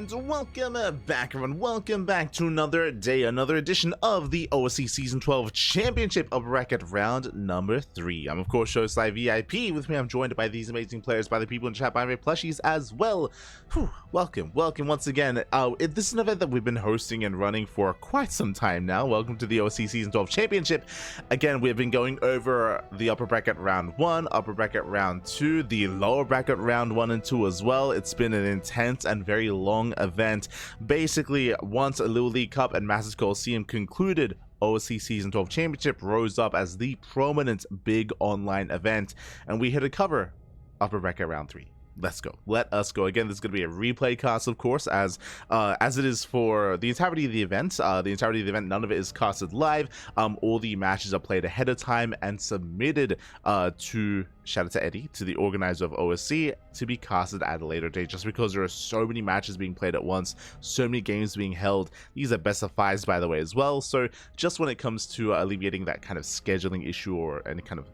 And welcome back, everyone. Welcome back to another day, another edition of the OSC Season 12 Championship Upper Bracket Round number 3. I'm, of course, Showside VIP. With me, I'm joined by these amazing players, by the people in chat, by my plushies as well. Whew, welcome once again. This is an event that we've been hosting and running for quite some time now. Welcome to the OSC Season 12 Championship. Again, we've been going over the Upper Bracket Round 1, Upper Bracket Round 2, the Lower Bracket Round 1 and 2 as well. It's been an intense and very long event. Basically, once a Little League Cup and Masters Coliseum concluded, OSC Season 12 Championship rose up as the prominent big online event, and we hit to cover Upper Bracket Round 3. Let's go. Let us go. Again, this is going to be a replay cast, of course, as it is for the entirety of the event. None of it is casted live. All the matches are played ahead of time and submitted to, shout out to Eddie, to the organizer of OSC, to be casted at a later date, just because there are so many matches being played at once, so many games being held. These are best of fives, by the way, as well. So just when it comes to alleviating that kind of scheduling issue or any kind of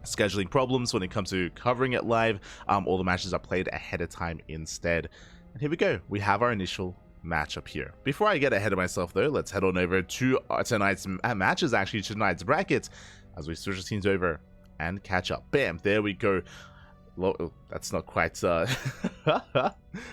scheduling problems when it comes to covering it live, all the matches are played ahead of time instead. And here we go, we have our initial matchup here. Before I get ahead of myself though, let's head on over to tonight's matches, actually tonight's bracket, as we switch the teams over and catch up. Bam, there we go. That's not quite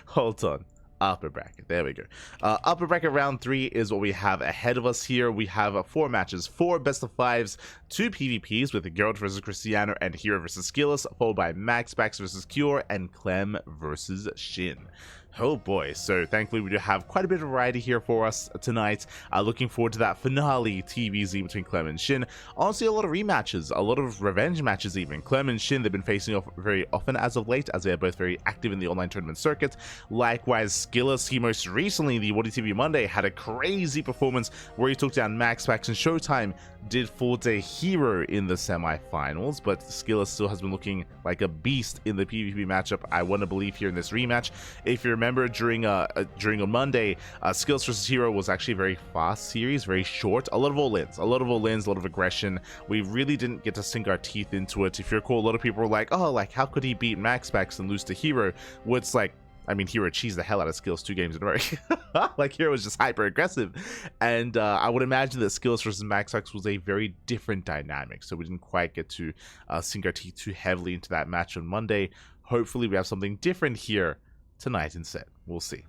hold on. Upper bracket, there we go. Upper bracket round 3 is what we have ahead of us here. We have 4 matches, 4 best of 5s, 2 PvPs with Gerald versus Krystianer and Hero versus Skillus, followed by Maxpax versus Cure and Clem versus Shin. Oh boy, so thankfully we do have quite a bit of variety here for us tonight. Looking forward to that finale TVZ between Clem and Shin. Honestly, a lot of rematches, a lot of revenge matches even. Clem and Shin, they've been facing off very often as of late, as they are both very active in the online tournament circuit. Likewise, Skillus, he most recently, the WTV Monday, had a crazy performance where he took down Maxpax and Showtime, did fall to Hero in the semifinals, but Skillus still has been looking like a beast in the PvP matchup, I want to believe, here in this rematch. If you remember, during a Monday, Skillus versus Hero was actually a very fast series, very short, a lot of all-ins, a lot of aggression. We really didn't get to sink our teeth into it. If you recall, a lot of people were like, oh, like, how could he beat Maxpax and lose to Hero? Well, it's like, I mean, Hero cheesed the hell out of Skillus 2 games in a row. Like, Hero was just hyper aggressive. And I would imagine that Skillus versus Maxpax was a very different dynamic. So we didn't quite get to sink our teeth too heavily into that match on Monday. Hopefully we have something different here tonight instead. We'll see.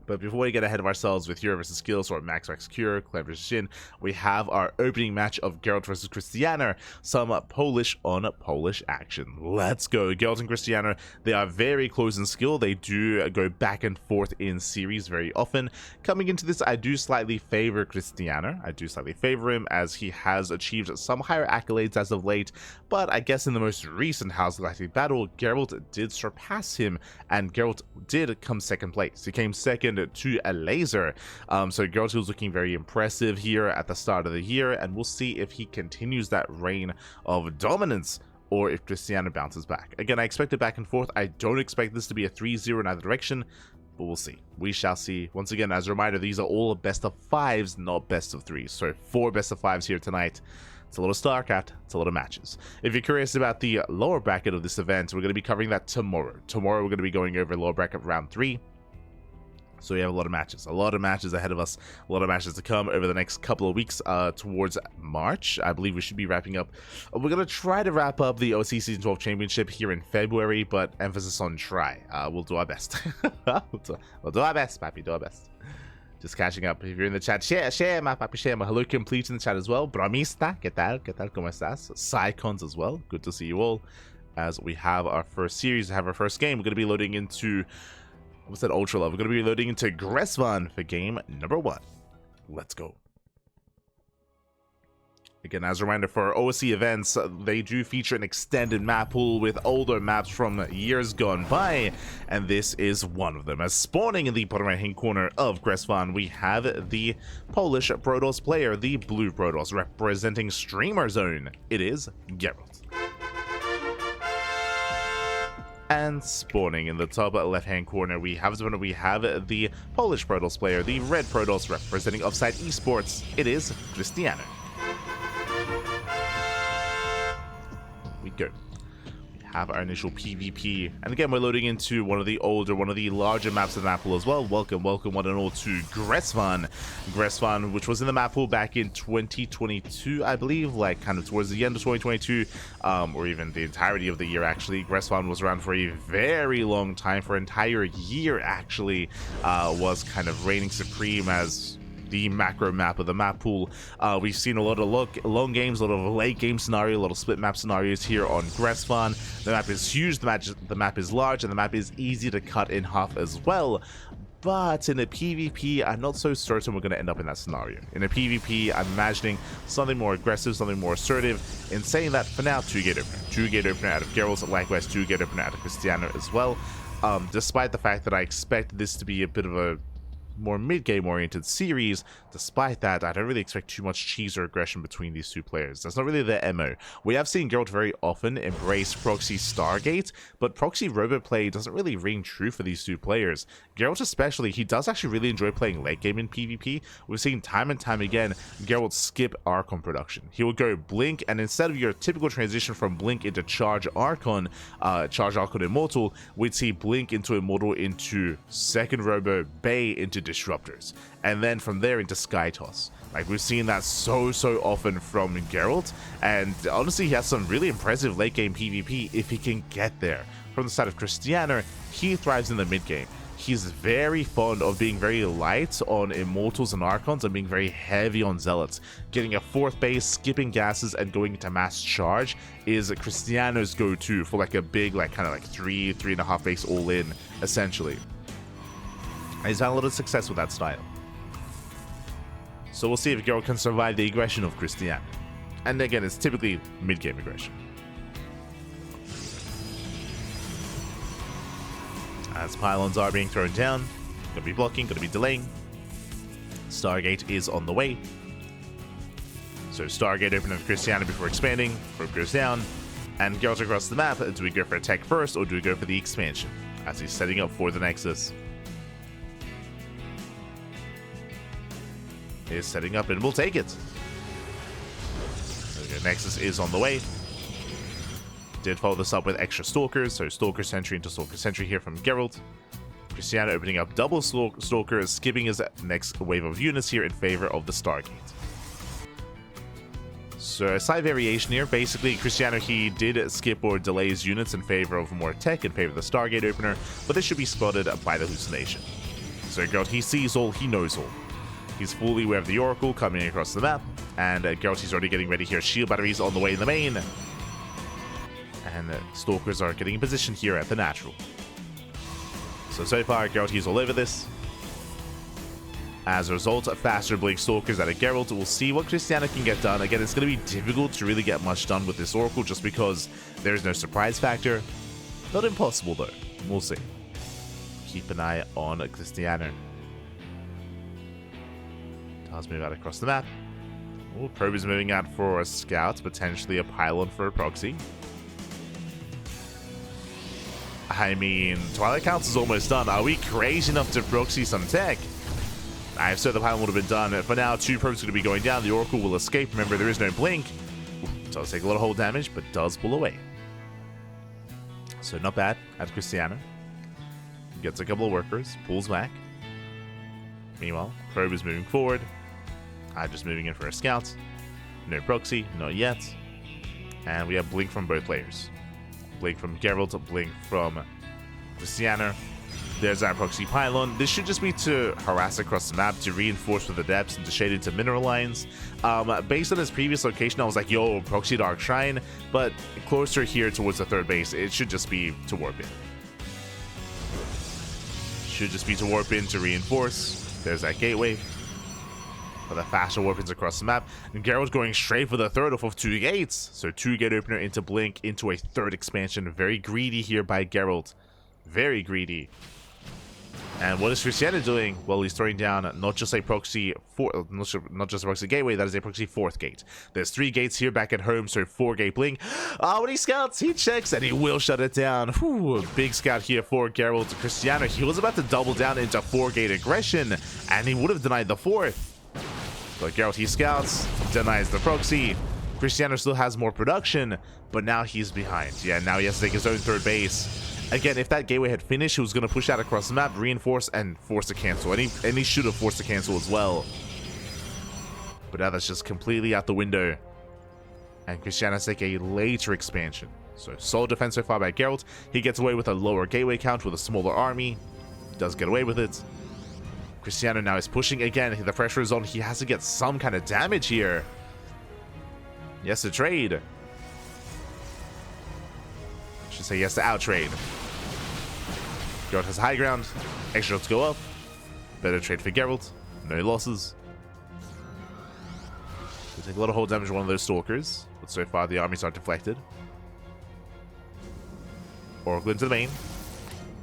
But before we get ahead of ourselves with Hero versus Skillus or Maxpax Cure, Clem versus Shin, we have our opening match of Gerald versus Krystianer, some Polish on Polish action. Let's go. Gerald and Krystianer, they are very close in skill. They do go back and forth in series very often. Coming into this, I do slightly favor Krystianer. I do slightly favor him as he has achieved some higher accolades as of late, but I guess in the most recent House Galactic battle, Gerald did surpass him, and Gerald did come second place. He came second to a laser. So Gerald was looking very impressive here at the start of the year, and we'll see if he continues that reign of dominance or if Krystianer bounces back. Again, I expect it back and forth. I don't expect this to be a 3-0 in either direction, but we'll see. We shall see. Once again, as a reminder, these are all best of 5s, not best of 3s. So 4 best of 5s here tonight. It's a lot of StarCraft, it's a lot of matches. If you're curious about the lower bracket of this event, we're going to be covering that tomorrow. Tomorrow we're going to be going over lower bracket round 3. So we have a lot of matches ahead of us, a lot of matches to come over the next couple of weeks towards March. I believe we should be wrapping up. We're going to try to wrap up the OSC Season 12 Championship here in February, but emphasis on try. We'll do our best. we'll do our best, papi, do our best. Just catching up. If you're in the chat, share, my papi, share. My hello complete in the chat as well. Bromista, ¿qué tal? ¿Qué tal? ¿Cómo estás? Psycons as well. Good to see you all. As we have our first series, have our first game. We're going to be loading into... what's that, Ultra Love? We're going to be loading into Gresvan for game number 1. Let's go. Again, as a reminder, for OSC events, they do feature an extended map pool with older maps from years gone by, and this is one of them. As spawning in the bottom right-hand corner of Gresvan, we have the Polish Protoss player, the Blue Protoss, representing Streamer Zone. It is Gerald. And spawning in the top left-hand corner, we have the Polish Protoss player, the Red Protoss, representing Offside Esports. It is Krystianer. We go. We have our initial PvP, and again we're loading into one of the larger maps of the map pool as well. Welcome one and all to Gresvan, which was in the map pool back in 2022, I believe, like kind of towards the end of 2022, or even the entirety of the year actually. Gresvan was around for a very long time, for an entire year actually, was kind of reigning supreme as the macro map of the map pool. We've seen a lot of long games, a lot of late game scenario, a lot of split map scenarios here on Gresvan. The map is huge, the map is large, and the map is easy to cut in half as well. But in a PvP, I'm not so certain we're going to end up in that scenario. In a PvP, I'm imagining something more aggressive, something more assertive. In saying that, for now, 2-gate opener. 2-gate opener out of Gerald, likewise 2-gate opener out of Krystianer as well. Despite the fact that I expect this to be a bit of a more mid-game oriented series, despite that, I don't really expect too much cheese or aggression between these two players. That's not really their MO. We have seen Gerald very often embrace proxy Stargate, but proxy robot play doesn't really ring true for these two players. Gerald especially, he does actually really enjoy playing late game in PvP. We've seen time and time again Gerald skip Archon production. He will go Blink, and instead of your typical transition from Blink into Charge Archon Immortal, we'd see Blink into Immortal into second robo, Bay into Disruptors, and then from there into Sky Toss. Like, we've seen that so often from Gerald, and honestly he has some really impressive late game PvP if he can get there. From the side of Krystianer, he thrives in the mid game. He's very fond of being very light on Immortals and Archons and being very heavy on Zealots. Getting a 4th base, skipping gases, and going into mass charge is Krystianer's go-to for like a big, like kind of like 3.5 base all in, essentially. He's had a lot of success with that style. So we'll see if Gerald can survive the aggression of Krystianer. And again, it's typically mid-game aggression. As pylons are being thrown down, gonna be blocking, gonna be delaying. Stargate is on the way. So Stargate opening of Krystianer before expanding. Probe goes down, and Gerald across the map. Do we go for attack first, or do we go for the expansion? As he's setting up for the Nexus. Is setting up, and we'll take it. Okay, Nexus is on the way. Did follow this up with extra Stalkers, so Stalker Sentry into Stalker Sentry here from Gerald. Krystianer opening up double Stalkers, skipping his next wave of units here in favor of the Stargate. So a slight variation here. Basically, Krystianer, he did skip or delay his units in favor of more tech, in favor of the Stargate opener, but this should be spotted by the hallucination. So Gerald, he sees all, he knows all. He's fully aware of the Oracle coming across the map, and Gerald, he's already getting ready here. Shield batteries on the way in the main. And Stalkers are getting in position here at the natural. So far, Gerald, he's all over this. As a result, faster Blink Stalkers out of Gerald. We'll see what Krystianer can get done. Again, it's going to be difficult to really get much done with this Oracle just because there's no surprise factor. Not impossible, though. We'll see. Keep an eye on Krystianer. Does move out across the map. Oh, Probe is moving out for a scout, potentially a pylon for a proxy. I mean, Twilight Council's almost done. Are we crazy enough to proxy some tech? I have said the pylon would have been done. For now, 2 probes are going to be going down. The Oracle will escape. Remember, there is no blink. Ooh, does take a lot of hull damage, but does pull away. So not bad at Krystianer. Gets a couple of workers, pulls back. Meanwhile, Probe is moving forward. Just moving in for a scout. No proxy, not yet. And we have blink from both players. Blink from Gerald, blink from Krystianer. There's our proxy pylon. This should just be to harass across the map, to reinforce with the depths, and to shade into mineral lines. Based on his previous location, I was like, yo, proxy Dark Shrine. But closer here towards the 3rd base, it should just be to warp in. Should just be to warp in to reinforce. There's that gateway. For the faster warp-ins across the map. And Gerald's going straight for the 3rd off of 2 gates. So 2-gate opener into blink into a 3rd expansion. Very greedy here by Gerald. Very greedy. And what is Krystianer doing? Well, he's throwing down not just a proxy not just a proxy gateway, that is a proxy 4th gate. There's 3 gates here back at home, so 4-gate blink. When he scouts, he checks, and he will shut it down. Whew, big scout here for Gerald. Krystianer, he was about to double down into 4-gate aggression, and he would have denied the 4th. But Gerald, he scouts, denies the proxy, Krystianer still has more production, but now he's behind. Yeah, now he has to take his own third base. Again, if that gateway had finished, he was going to push out across the map, reinforce, and force a cancel. And he should have forced a cancel as well. But now that's just completely out the window. And Krystianer has to take a later expansion. So solid defense so far by Gerald. He gets away with a lower gateway count with a smaller army. Does get away with it. Krystianer now is pushing again. The pressure is on. He has to get some kind of damage here. He has to trade. I should say he has to out-trade. Gerald has high ground. Extra shots go up. Better trade for Gerald. No losses. They take a lot of hold damage on one of those stalkers. But so far the armies are deflected. Oracle into the main.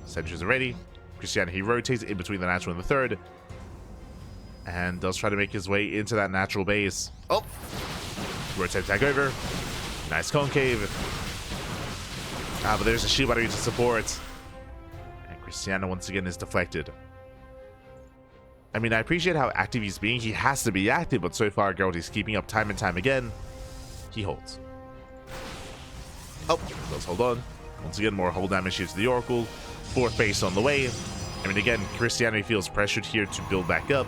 Sentries are ready. Krystianer, he rotates in between the natural and the third. And does try to make his way into that natural base. Oh! Rotate attack over. Nice concave. But there's a shield battery to support. And Krystianer once again is deflected. I mean, I appreciate how active he's being. He has to be active, but so far, Gerald is keeping up time and time again. He holds. Oh, does hold on. Once again, more hold damage here to the Oracle. Fourth base on the way. I mean, again, Krystianer feels pressured here to build back up.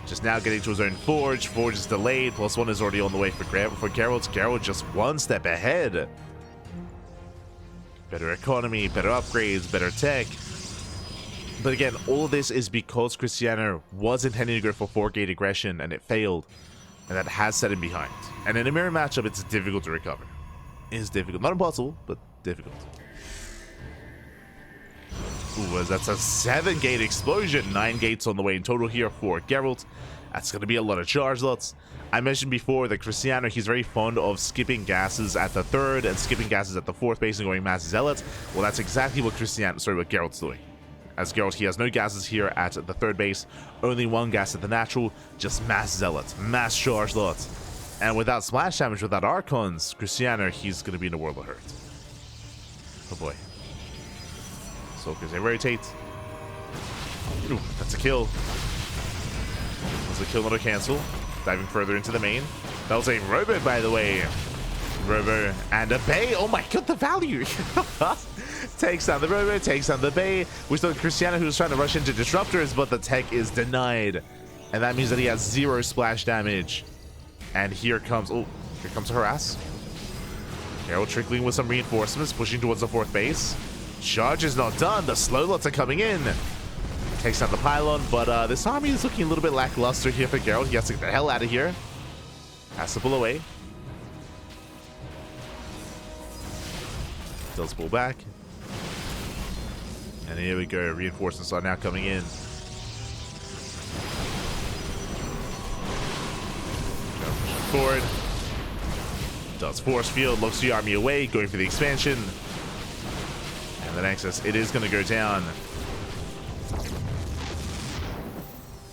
Just now getting to his own Forge. Forge is delayed. +1 is already on the way for Gerald. Gerald just one step ahead. Better economy, better upgrades, better tech. But again, all of this is because Krystianer was intending to go for 4-gate aggression and it failed. And that has set him behind. And in a mirror matchup, it's difficult to recover. It is difficult. Not impossible, but difficult. Ooh, that's a 7-gate explosion. 9 gates on the way in total here for Gerald. That's going to be a lot of charge lots. I mentioned before that Krystianer, he's very fond of skipping gases at the third and skipping gases at the fourth base and going mass zealot. Well, that's exactly what what Gerald's doing. As Gerald, he has no gases here at the third base, only 1 gas at the natural, just mass zealot, mass charge lots. And without splash damage, without Archons, Krystianer, he's going to be in a world of hurt. Oh boy. Stalkers, they rotate. Ooh, that's a kill. That's a kill, not a cancel. Diving further into the main. That was a Robo, by the way. Robo and a Bay. Oh my god, the value! Takes down the Robo, takes down the Bay. We saw Krystianer, who was trying to rush into Disruptors, but the tech is denied. And that means that he has 0 splash damage. And here comes a harass. Gerald trickling with some reinforcements, pushing towards the fourth base. Charge is not done. The slow lots are coming in. Takes out the pylon, but this army is looking a little bit lackluster here for Gerald. He has to get the hell out of here. Has to pull away. Does pull back. And here we go. Reinforcements are now coming in. Forward. Does force field. Looks the army away. Going for the expansion. And the Nexus, it is going to go down.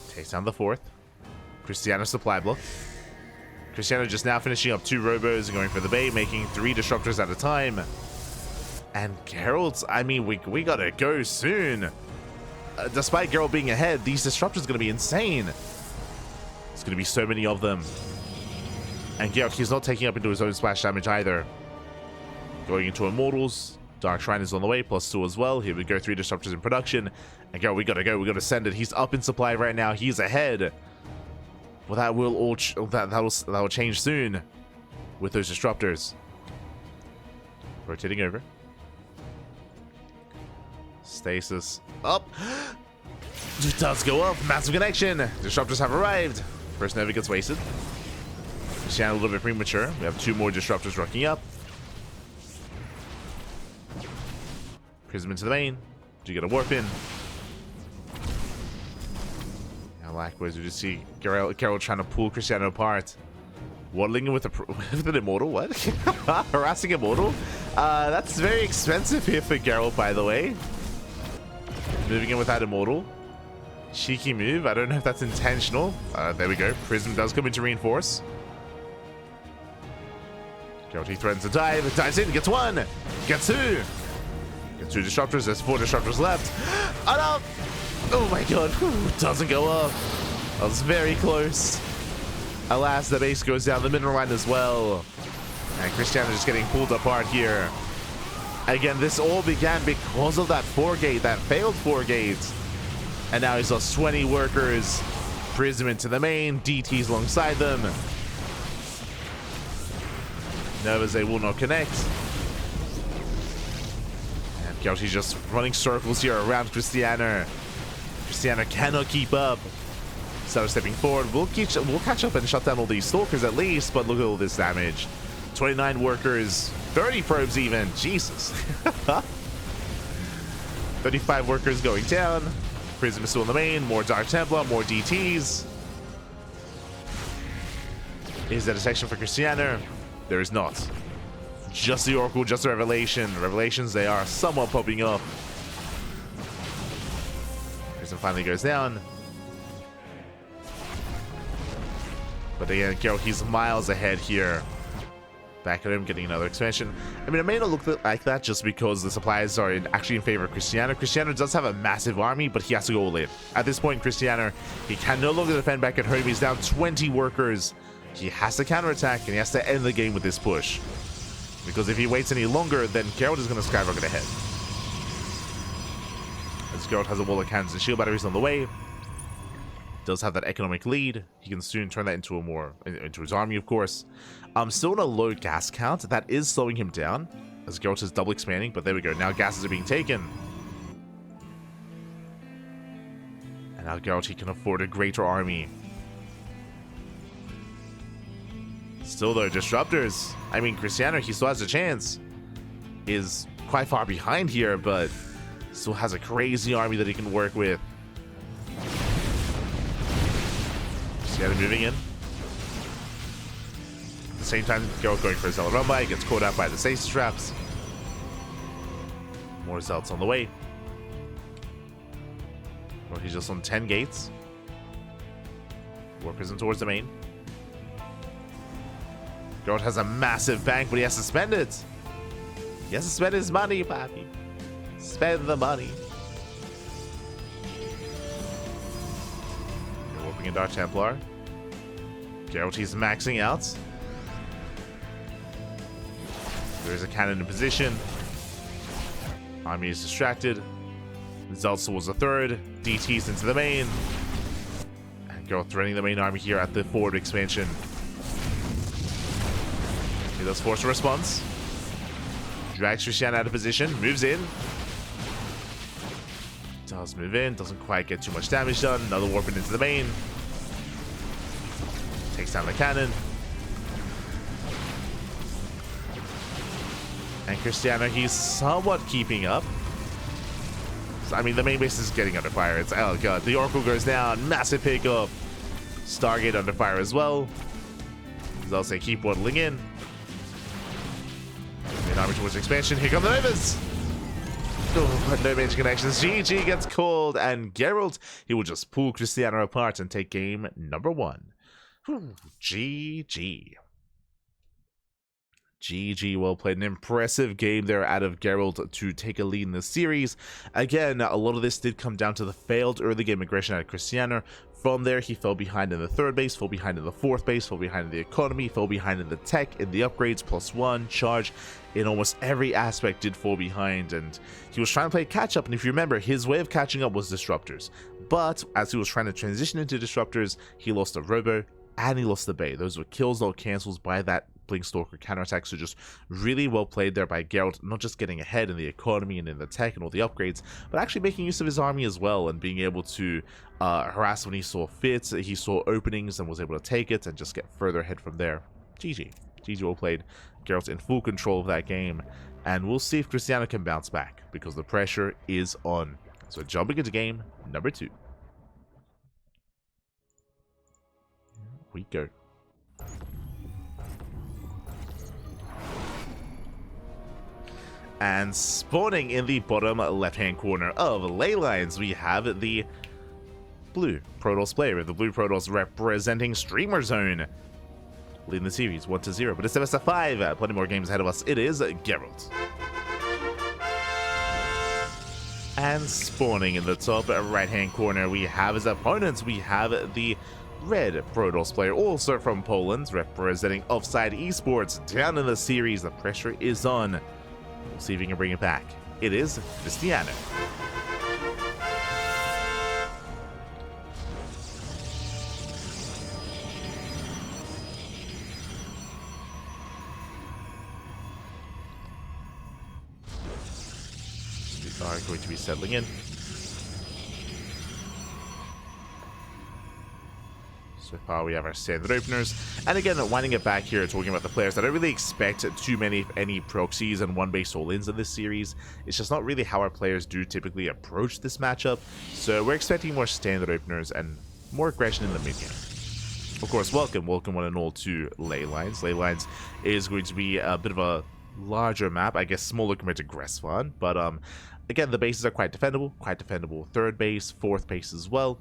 Takes down the fourth. Krystianer supply block. Krystianer just now finishing up 2 Robos and going for the Bay, making 3 Disruptors at a time. And Gerald's, I mean, we gotta go soon. Despite Gerald being ahead, these Disruptors are going to be insane. There's going to be so many of them. And Gerald, he's not taking up into his own splash damage either. Going into Immortals. Dark Shrine is on the way, +2 as well. Here we go, 3 Disruptors in production. And Gerald, we gotta go, we gotta send it. He's up in supply right now, he's ahead. Well, that will all that will change soon with those Disruptors. Rotating over. Stasis up. It does go up. Massive connection. Disruptors have arrived. First Nova gets wasted. Krystianer a little bit premature. We have 2 more Disruptors rocking up. Prism into the main. Do you get a warp in? Now, likewise, we just see Gerald trying to pull Krystianer apart. Waddling in with an Immortal. What? Harassing Immortal? That's very expensive here for Gerald, by the way. Moving in with that Immortal. Cheeky move. I don't know if that's intentional. There we go. Prism does come in to reinforce. Gerald, he threatens to dive. Dives in. Gets 1. Gets 2. Gets 2 Disruptors. There's 4 Disruptors left. Oh no! Oh my god. Doesn't go up. That was very close. Alas, the base goes down the middle line as well. And Krystianer just getting pulled apart here. Again, this all began because of that 4-gate, that failed 4-gate. And now he's lost 20 workers. Prism into the main, DTs alongside them. Nervous, they will not connect. And Gerald, he's just running circles here around Krystianer. Krystianer cannot keep up. So stepping forward, we'll catch up and shut down all these stalkers at least, but look at all this damage. 29 workers, 30 probes even, Jesus. 35 workers going down. Prism is still in the main, more Dark Templar, more DTs. Is there a section for Krystianer? There is not. Just the Oracle, just the Revelation. Revelations, they are somewhat popping up. Prism finally goes down. But again, Gerald, he's miles ahead here. Back at him, getting another expansion. I mean, it may not look like that just because the supplies are actually in favor of Krystianer. Krystianer does have a massive army, but he has to go all in. At this point, Krystianer, he can no longer defend back at home. He's down 20 workers. He has to counterattack, and he has to end the game with this push. Because if he waits any longer, then Gerald is going to skyrocket ahead. As Gerald has a wall of cannons and shield batteries on the way. Does have that economic lead. He can soon turn that into into his army, of course. Still on a low gas count. That is slowing him down as Geralt is double expanding, but there we go. Now gases are being taken. And now Geralt, he can afford a greater army. Still though, disruptors. I mean, Krystianer, he still has a chance. Is quite far behind here, but still has a crazy army that he can work with. Krystianer moving in. At the same time, Geralt going for a Zealot run by, gets caught out by the stasis traps. More Zealots on the way. Well, he's just on 10 gates. Workers in towards the main. Geralt has a massive bank, but he has to spend it. He has to spend his money, Pappy. Spend the money. You're whooping a Dark Templar. Geralt, he's maxing out. There's a cannon in position. Army is distracted. Zealots towards the third. DTs into the main. And Geralt threatening the main army here at the forward expansion. He does force a response. Drags Krystianer out of position. Moves in. Does move in. Doesn't quite get too much damage done. Another warping into the main. Takes down the cannon. And Krystianer, he's somewhat keeping up. I mean, the main base is getting under fire. It's, oh god, the Oracle goes down. Massive pickup. Stargate under fire as well. They'll say keep waddling in. Main army towards expansion. Here come the Novas. Oh, no major connections. GG gets called, and Gerald, he will just pull Krystianer apart and take game number 1. Whew, GG. GG, well played. An impressive game there out of Gerald to take a lead in the series. Again, a lot of this did come down to the failed early game aggression out of Krystianer. From there, he fell behind in the third base, fell behind in the fourth base, fell behind in the economy, fell behind in the tech, in the upgrades, +1, charge. In almost every aspect did fall behind, and he was trying to play catch up, and if you remember, his way of catching up was disruptors. But as he was trying to transition into disruptors, he lost the robo and he lost the bay. Those were kills, no cancels by that Blink Stalker counterattack, so just really well played there by Geralt, not just getting ahead in the economy and in the tech and all the upgrades, but actually making use of his army as well and being able to harass when he saw fit, he saw openings and was able to take it and just get further ahead from there. GG. GG, well played. Geralt in full control of that game, and we'll see if Krystianer can bounce back because the pressure is on. So jumping into game number 2. Here we go. And spawning in the bottom left-hand corner of ley lines, we have the blue Protoss player. The blue Protoss representing Streamer Zone, leading the series 1-0. But it's the best of 5. Plenty more games ahead of us. It is Gerald. And spawning in the top right-hand corner, we have his opponents. We have the red Protoss player, also from Poland, representing Offside Esports. Down in the series, the pressure is on. We'll see if he can bring it back. It is Krystianer. We are going to be settling in. So far we have our standard openers, and again winding it back here, talking about the players. I don't really expect too many, if any, proxies and one base all-ins in this series. It's just not really how our players do typically approach this matchup, so we're expecting more standard openers and more aggression in the mid game. Of course, welcome one and all to Ley Lines. Ley Lines is going to be a bit of a larger map, I guess smaller compared to Gressvan, but again, the bases are quite defendable. Third base, fourth base as well.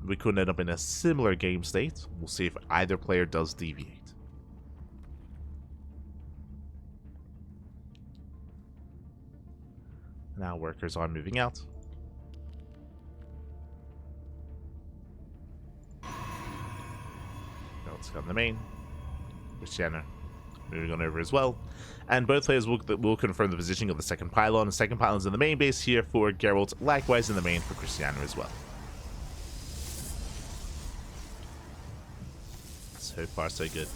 We could end up in a similar game state. We'll see if either player does deviate. Now workers are moving out. Let's go on the main. Krystianer moving on over as well. And both players will confirm the positioning of the second pylon. The second pylon is in the main base here for Gerald, likewise in the main for Krystianer as well. So far, so good.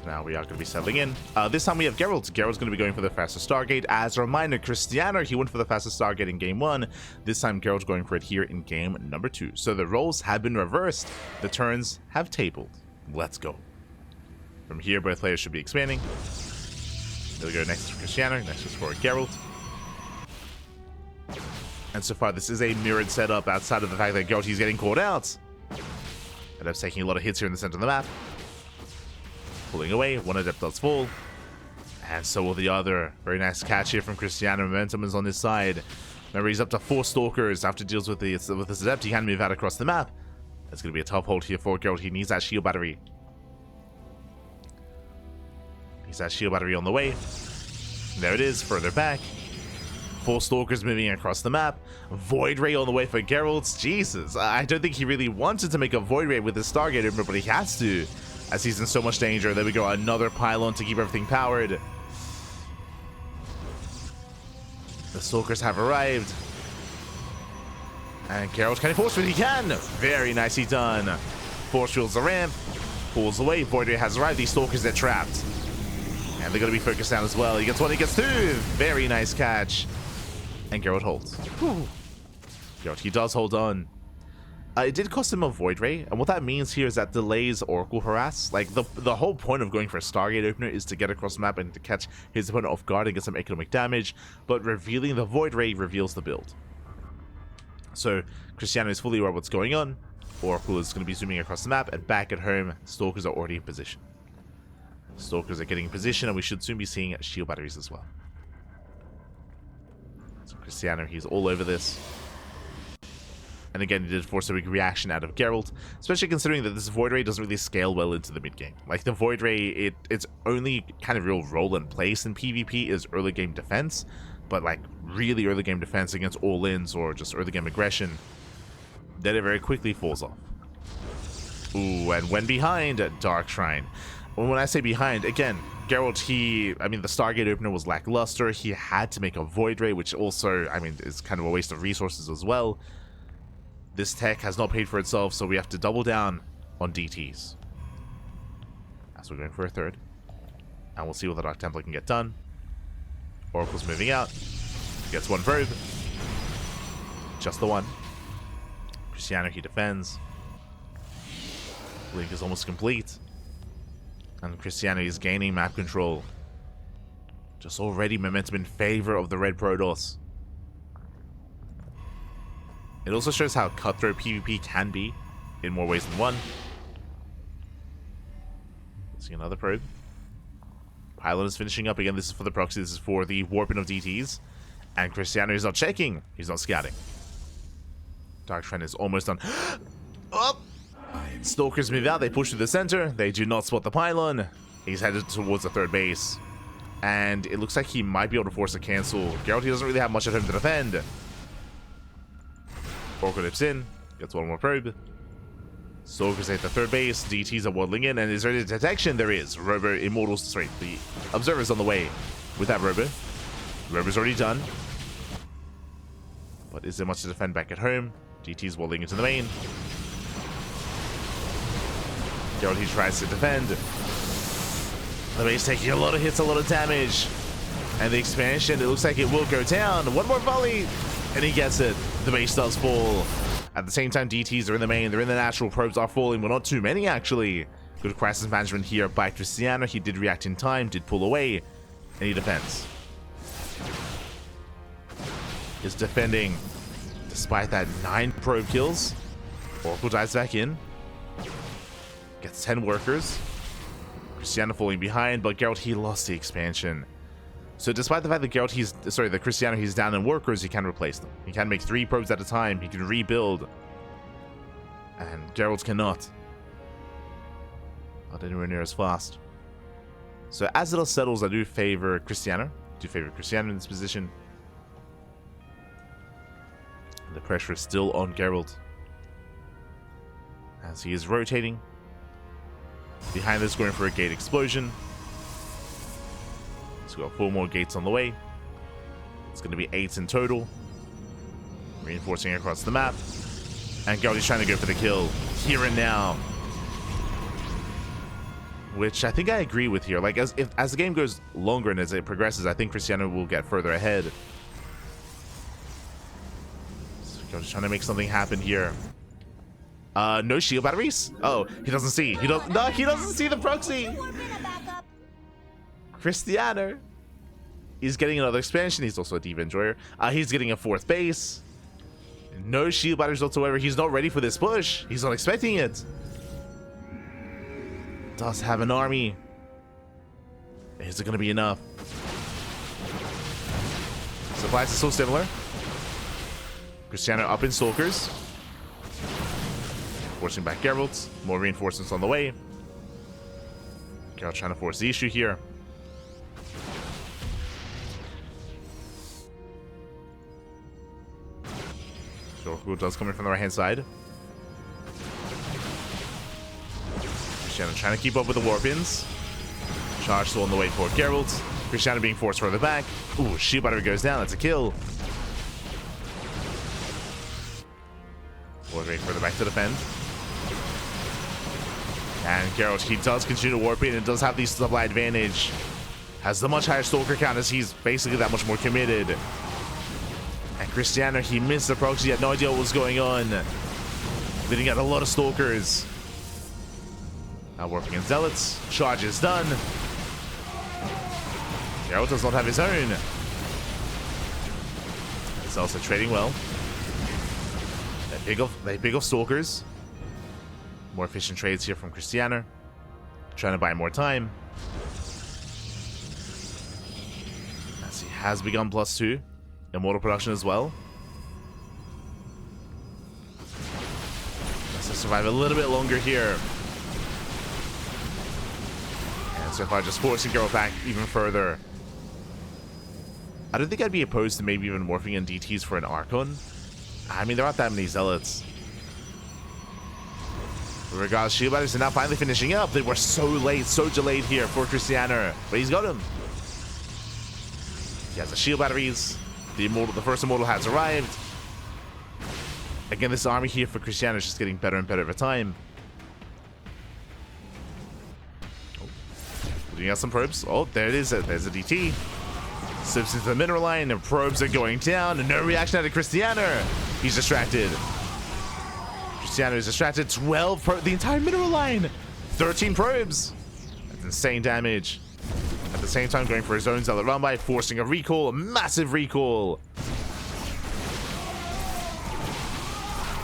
Now we are going to be settling in. This time we have Gerald. Gerald's going to be going for the fastest Stargate. As a reminder, Krystianer, he went for the fastest Stargate in game 1. This time Gerald's going for it here in game number 2. So the roles have been reversed. The turns have tabled. Let's go. From here, both players should be expanding. There we go. Next is for Krystianer. Next is for Gerald. And so far, this is a mirrored setup outside of the fact that Gerald, he's getting called out. And I'm taking a lot of hits here in the center of the map. Pulling away, one adept does fall, and so will the other. Very nice catch here from Krystianer. Momentum is on his side. Remember, he's up to 4 stalkers. After deals with this adept, he can move out across the map. It's going to be a tough hold here for Gerald. He needs that shield battery. He's that shield battery on the way. There it is, further back. 4 stalkers moving across the map. Void Ray on the way for Gerald. Jesus, I don't think he really wanted to make a Void Ray with his Stargate opener, but he has to, as he's in so much danger. There we go, another pylon to keep everything powered. The stalkers have arrived. And Gerald, can he force field? He can! Very nicely done. Force fields the ramp. Pulls away. Void Ray has arrived. These stalkers are trapped. And they're going to be focused down as well. He gets 1, he gets 2. Very nice catch. And Gerald holds. Whew. Gerald, he does hold on. It did cost him a Void Ray, and what that means here is that delays Oracle Harass. Like, the whole point of going for a Stargate opener is to get across the map and to catch his opponent off guard and get some economic damage, but revealing the Void Ray reveals the build. So, Krystianer is fully aware of what's going on. Oracle is going to be zooming across the map, and back at home, Stalkers are already in position. Stalkers are getting in position, and we should soon be seeing shield batteries as well. So Krystianer, he's all over this. And again, he did force a big reaction out of Gerald, especially considering that this Void Ray doesn't really scale well into the mid-game. Like, the Void Ray, its only kind of real role and place in PvP is early game defense, but like really early game defense against all-ins or just early game aggression, then it very quickly falls off. Ooh, and when behind, Dark Shrine. When I say behind, again, Gerald, the Stargate opener was lackluster. He had to make a Void Ray, which also, is kind of a waste of resources as well. This tech has not paid for itself, so we have to double down on DTs. As we're going for a third. And we'll see what the Dark Templar can get done. Oracle's moving out. Gets 1 verb. Just the 1. Krystianer, he defends. Link is almost complete. And Krystianer is gaining map control. Just already momentum in favor of the red Protoss. It also shows how cutthroat PvP can be in more ways than one. See another probe. Pylon is finishing up again. This is for the proxy. This is for the warping of DTs. And Krystianer is not checking. He's not scouting. Dark Trend is almost done. Oh! Stalkers move out. They push to the center. They do not spot the pylon. He's headed towards the third base. And it looks like he might be able to force a cancel. Gerald, he doesn't really have much at home to defend. Orca dips in. Gets one more probe. Stalkers at the third base. DTs are waddling in. And is there any detection? There is. Robo Immortals. Sorry, the Observer's on the way with that Robo. Robo's already done. But is there much to defend back at home? DT's waddling into the main. Gerald, he tries to defend. The base taking a lot of hits, a lot of damage. And the expansion, it looks like it will go down. One more volley, and he gets it. The base does fall. At the same time, DTs are in the main. They're in the natural. Probes are falling, but not too many, actually. Good crisis management here by Krystianer. He did react in time, did pull away, and he defends. Is defending despite that 9 probe kills. Oracle dives back in. Gets 10 workers. Krystianer falling behind, but Gerald, he lost the expansion. So despite the fact that Gerald, the Krystianer, he's down in workers, he can replace them. He can make 3 probes at a time. He can rebuild. And Gerald cannot. Not anywhere near as fast. So as it all settles, I do favor Krystianer. In this position. The pressure is still on Gerald. As he is rotating. Behind this, going for a gate explosion. So we've got 4 more gates on the way. It's going to be 8 in total. Reinforcing across the map. And Gerald is trying to go for the kill. Here and now. Which I think I agree with here. Like, as the game goes longer and as it progresses, I think Krystianer will get further ahead. So Gerald is trying to make something happen here. No shield batteries? Oh, he doesn't see. He doesn't see the proxy. Krystianer. He's getting another expansion. He's also a Diva Enjoyer. He's getting a 4th base. No shield batteries whatsoever. He's not ready for this push. He's not expecting it. Does have an army. Is it going to be enough? Supplies are so similar. Krystianer up in Stalkers. Forcing back Gerald. More reinforcements on the way. Gerald trying to force the issue here. Who does come in from the right hand side. Krystianer trying to keep up with the warpins. Charge still on the way for Gerald. Krystianer being forced further back. Ooh, shield battery goes down. That's a kill. Warping further back to defend. And Gerald, he does continue to warp in and does have the supply advantage. Has the much higher Stalker count as he's basically that much more committed. And Krystianer, he missed the proxy. He had no idea what was going on. Leading out a lot of Stalkers. Now warping in Zealots. Charge is done. Gerald does not have his own. It's also trading well. They pick off Stalkers. More efficient trades here from Krystianer. Trying to buy more time. As he has begun +2. Immortal production as well. Let's just survive a little bit longer here. And so far just forcing Gerald back even further. I don't think I'd be opposed to maybe even morphing in DTs for an Archon. I mean, there aren't that many Zealots. Regardless, shield batteries are now finally finishing up. They were so late, so delayed here for Krystianer. But he's got him. He has the shield batteries. The first Immortal has arrived. Again, this army here for Krystianer is just getting better and better over time. Putting out some probes. Oh, there it is. There's a DT. Slips into the mineral line, and probes are going down. And no reaction out of Krystianer. He's distracted. Krystianer is distracted. 12 probes. The entire mineral line. 13 probes. That's insane damage. At the same time, going for his own Zealot run by, forcing a recall, a massive recall.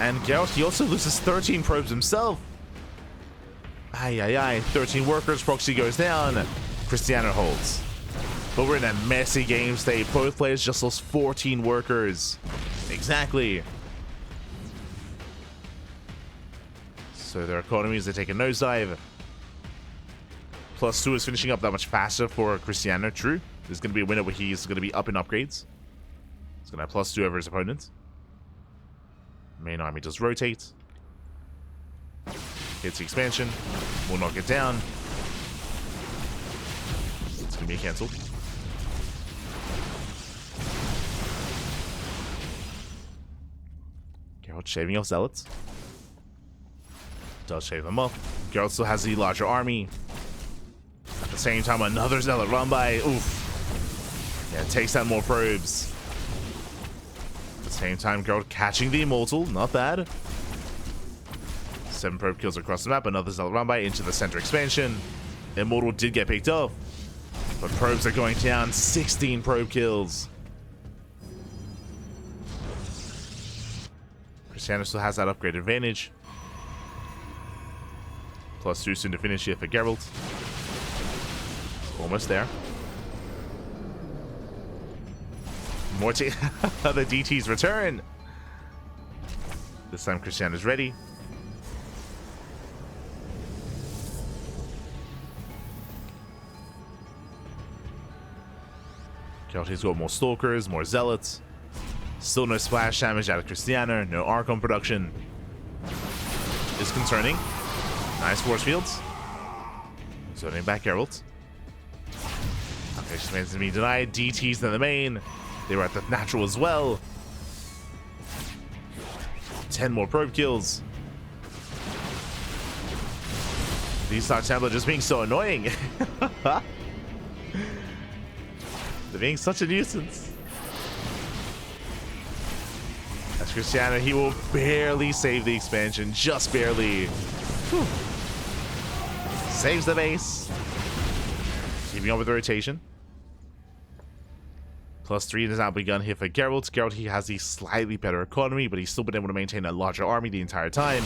And Gerald, he also loses 13 probes himself. Ay, ay, ay. 13 workers, proxy goes down. Krystianer holds. But we're in a messy game state. Both players just lost 14 workers. Exactly. So their economies, they take a nosedive. +2 is finishing up that much faster for Krystianer. True. There's going to be a winner where he's going to be up in upgrades. He's going to have +2 over his opponent. Main army does rotate. Hits the expansion. Will knock it down. It's going to be cancelled. Gerald shaving off Zealots. Does shave them off. Gerald still has the larger army. At the same time, another Zealot run by. Oof. Yeah, takes out more probes. At the same time, Gerald catching the Immortal. Not bad. 7 probe kills across the map. Another Zealot run by into the center expansion. Immortal did get picked off. But probes are going down. 16 probe kills. Krystianer still has that upgrade advantage. +2 soon to finish here for Gerald. Almost there. More the DTs return. This time Krystianer's ready. Gerald's got more Stalkers, more Zealots. Still no splash damage out of Krystianer. No Archon production. Is concerning. Nice force fields. Zoning back Gerald. Okay, just managed to be denied. DTs in the main. They were at the natural as well. 10 more probe kills. These Dark Templar just being so annoying. They're being such a nuisance. That's Krystianer. He will barely save the expansion. Just barely. Whew. Saves the base. Keeping up with the rotation. +3 has now begun here for Gerald. Gerald, he has the slightly better economy, but he's still been able to maintain a larger army the entire time.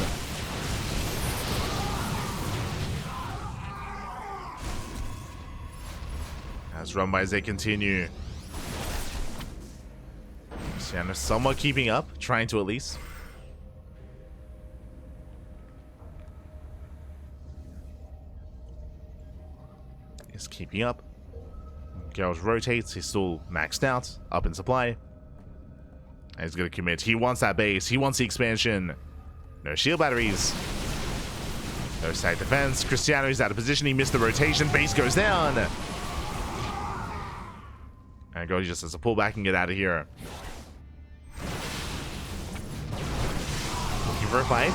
As run bys they continue. Krystianer somewhat keeping up, trying to at least. Is keeping up. Gerald rotates. He's still maxed out, up in supply. And he's going to commit. He wants that base. He wants the expansion. No shield batteries. No side defense. Krystianer is out of position. He missed the rotation. Base goes down. And Gerald just has to pull back and get out of here. Looking for a fight.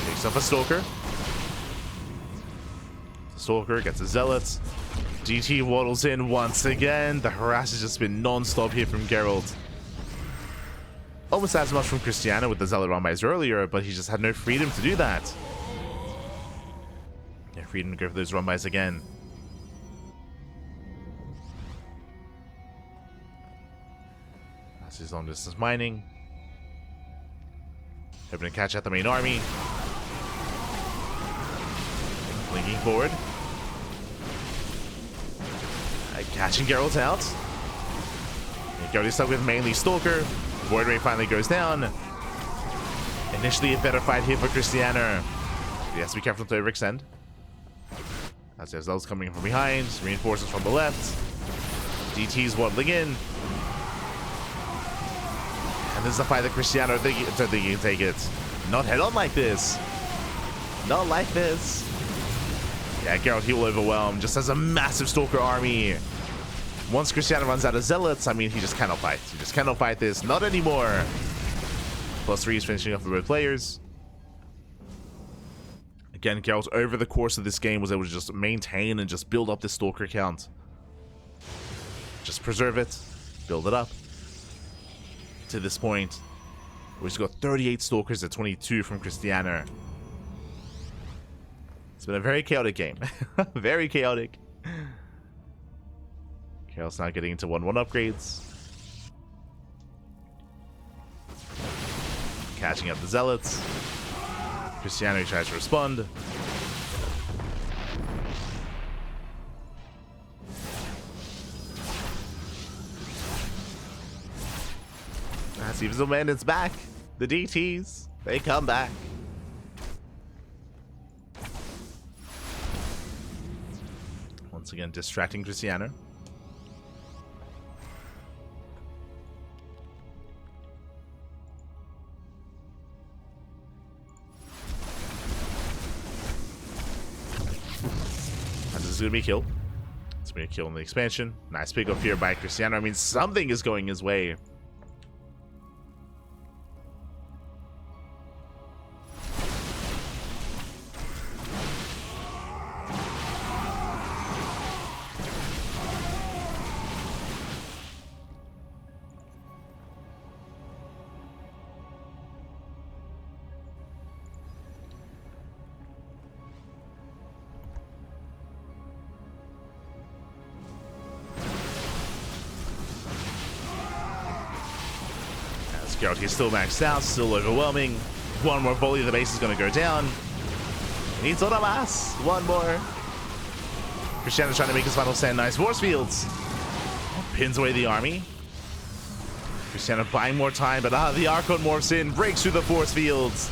Takes up a Stalker. Stalker gets a Zealot. DT waddles in once again. The harass has just been non-stop here from Gerald. Almost as much from Krystianer with the Zealot run bys earlier, but he just had no freedom to do that. Yeah, freedom to go for those run bys again. That's his long distance mining. Hoping to catch out the main army. Linking forward. Catching Gerald out. Gerald is stuck with mainly Stalker. Void Ray finally goes down. Initially a better fight here for Krystianer. He has to be careful to overextend. As there's those coming from behind. Reinforcements from the left. DT's waddling in. And this is a fight that Krystianer think he can take it. Not head on like this. Not like this. Yeah, Gerald, he will overwhelm. Just has a massive Stalker army. Once Krystianer runs out of Zealots, I mean, he just cannot fight. He just cannot fight this. Not anymore. +3 is finishing off for both players. Again, Gerald, over the course of this game, was able to just maintain and just build up this Stalker count. Just preserve it. Build it up. To this point, we've got 38 Stalkers at 22 from Krystianer. been a very chaotic game. Very chaotic. Gerald's not getting into 1-1 upgrades. Catching up the Zealots. Krystianer tries to respond. That's even the man, it's back. The DTs, they come back. Once again, distracting Krystianer. This is going to be a kill. It's going to be a kill in the expansion. Nice pick up here by Krystianer. I mean, something is going his way. Gerald, he's still maxed out, still overwhelming. One more volley, the base is going to go down. He needs Odamas. One more. Krystianer trying to make his final stand. Nice force fields. Pins away the army. Krystianer buying more time, but the Archon morphs in, breaks through the force fields.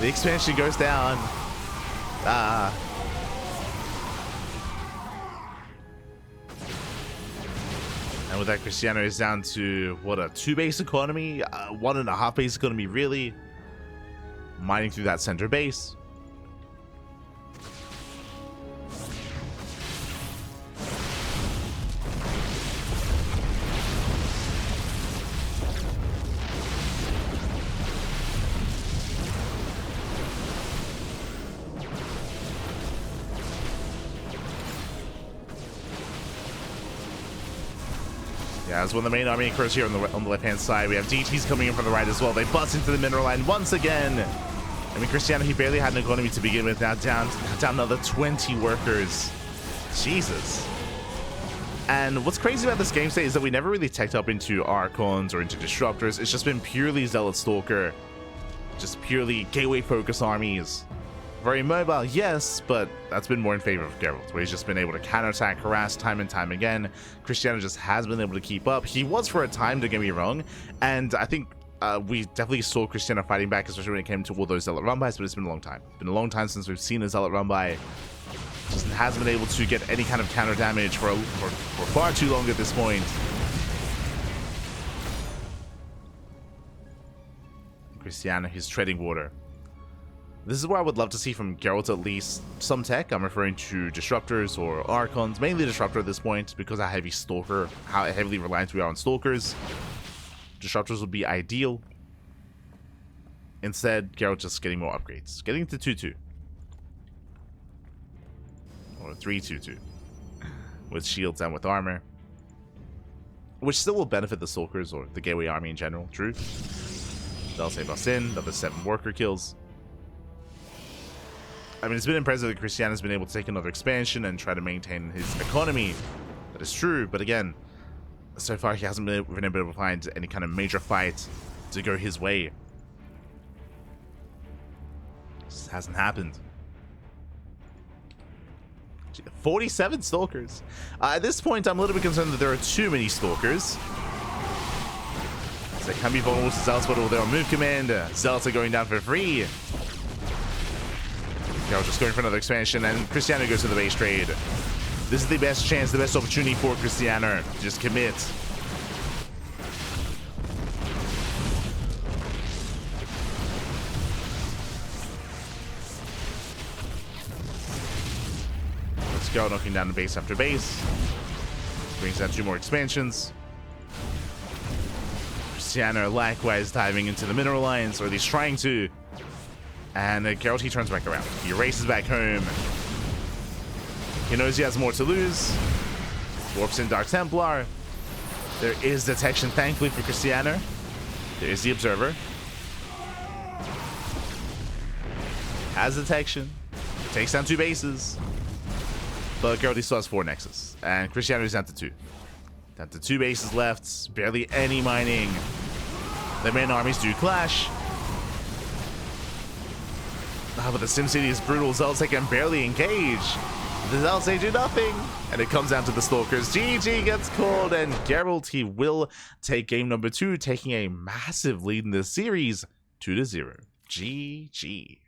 The expansion goes down. And with that, Krystianer is down to, what, a 2 base economy? 1.5 base economy, really? Mining through that center base. Yeah, as one of the main army occurs here on the left-hand side. We have DTs coming in from the right as well. They bust into the mineral line once again. I mean, Krystianer, he barely had an economy to begin with. Now down another 20 workers. Jesus. And what's crazy about this game state is that we never really teched up into Archons or into Disruptors. It's just been purely Zealot Stalker. Just purely gateway-focused armies. Very mobile, yes, but that's been more in favor of Gerald, where he's just been able to counterattack, harass time and time again. Krystianer just has been able to keep up. He was for a time, don't get me wrong, and I think we definitely saw Krystianer fighting back, especially when it came to all those Zealot run-bys, but it's been a long time. It's been a long time since we've seen a Zealot run-by. Just hasn't been able to get any kind of counter damage for far too long at this point. Krystianer, he's treading water. This is where I would love to see from Geralt at least some tech. I'm referring to Disruptors or Archons, mainly Disruptor at this point, because how heavily reliant we are on Stalkers. Disruptors would be ideal. Instead, Geralt just getting more upgrades. Getting to 2-2. Or 3-2-2. With shields and with armor. Which still will benefit the Stalkers or the Gateway army in general, true. They'll save us in, another 7 worker kills. I mean, it's been impressive that Krystianer's been able to take another expansion and try to maintain his economy. That is true, but again, so far he hasn't been able to find any kind of major fight to go his way. This hasn't happened. 47 Stalkers. At this point, I'm a little bit concerned that there are too many Stalkers. They can be vulnerable to Zealots, but they're on move command. Zealots are going down for free. Gerald just going for another expansion, and Krystianer goes to the base trade. This is the best chance, the best opportunity for Krystianer to just commit. Let's go, knocking down the base after base. Brings down 2 more expansions. Krystianer likewise diving into the mineral lines, or at least trying to. And Geralt, he turns back around. He races back home. He knows he has more to lose. Warps in Dark Templar. There is detection, thankfully, for Krystianer. There is the Observer. Has detection. Takes down 2 bases. But Gerald still has 4 Nexus. And Krystianer is down to 2. Down to 2 bases left. Barely any mining. The main armies do clash. But the SimCity is brutal. Zeltec can barely engage. The Zeltec do nothing. And it comes down to the Stalkers. GG gets called. And Gerald, he will take game number 2, taking a massive lead in this series. 2-0. GG.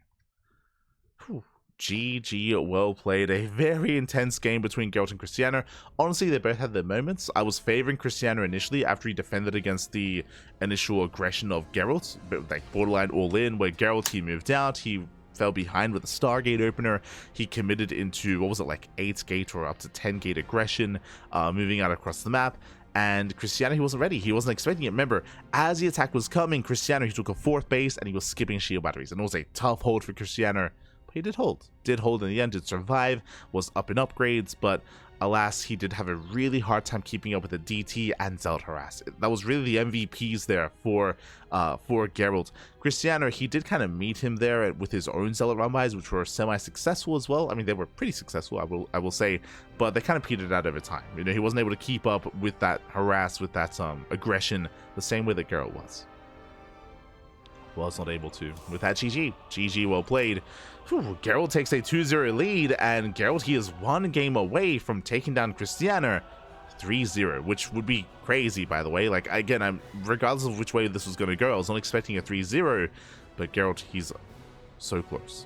Whew. GG, well played. A very intense game between Gerald and Krystianer. Honestly, they both had their moments. I was favoring Krystianer initially after he defended against the initial aggression of Gerald, but like borderline all in, where Gerald, he moved out, he fell behind with a Stargate opener, he committed into, what was it, like 8 gate or up to 10 gate aggression, moving out across the map. And Krystianer, he wasn't ready. He wasn't expecting it. Remember, as the attack was coming, Krystianer, he took a 4th base and he was skipping shield batteries. And it was a tough hold for Krystianer. He did hold in the end, did survive, was up in upgrades, but alas, he did have a really hard time keeping up with the DT and Zealot harass. That was really the MVPs there for Gerald. Krystianer, he did kind of meet him there with his own Zealot run bys, which were semi-successful as well. I mean, they were pretty successful, I will say, but they kind of petered out over time. You know, he wasn't able to keep up with that harass, with that aggression, the same way that Gerald was. Was not able to. With that, GG, well played. Whew, Gerald takes a 2-0 lead, and Gerald, he is 1 game away from taking down Krystianer 3-0, which would be crazy, by the way. Like, again, regardless of which way this was going to go, I was not expecting a 3-0, but Gerald, he's so close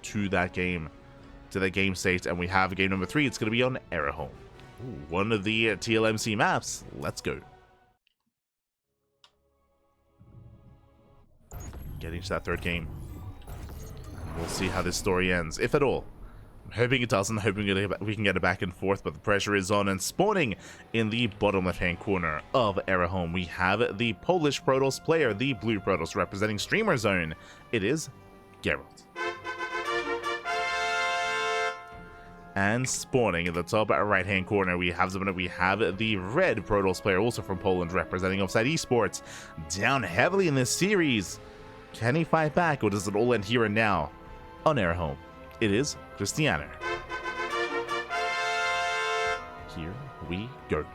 to that game state, and we have game number 3. It's going to be on Erahome. One of the TLMC maps. Let's go. Getting to that 3rd game. We'll see how this story ends, if at all. I'm hoping it doesn't, hoping we can get it back and forth, but the pressure is on. And spawning in the bottom left-hand corner of Erahome, we have the Polish Protoss player, the Blue Protoss, representing Streamer Zone. It is Gerald. And spawning in the top right-hand corner, we have the Red Protoss player, also from Poland, representing Offside Esports. Down heavily in this series. Can he fight back, or does it all end here and now on Erahome? It is Krystianer. Here we go.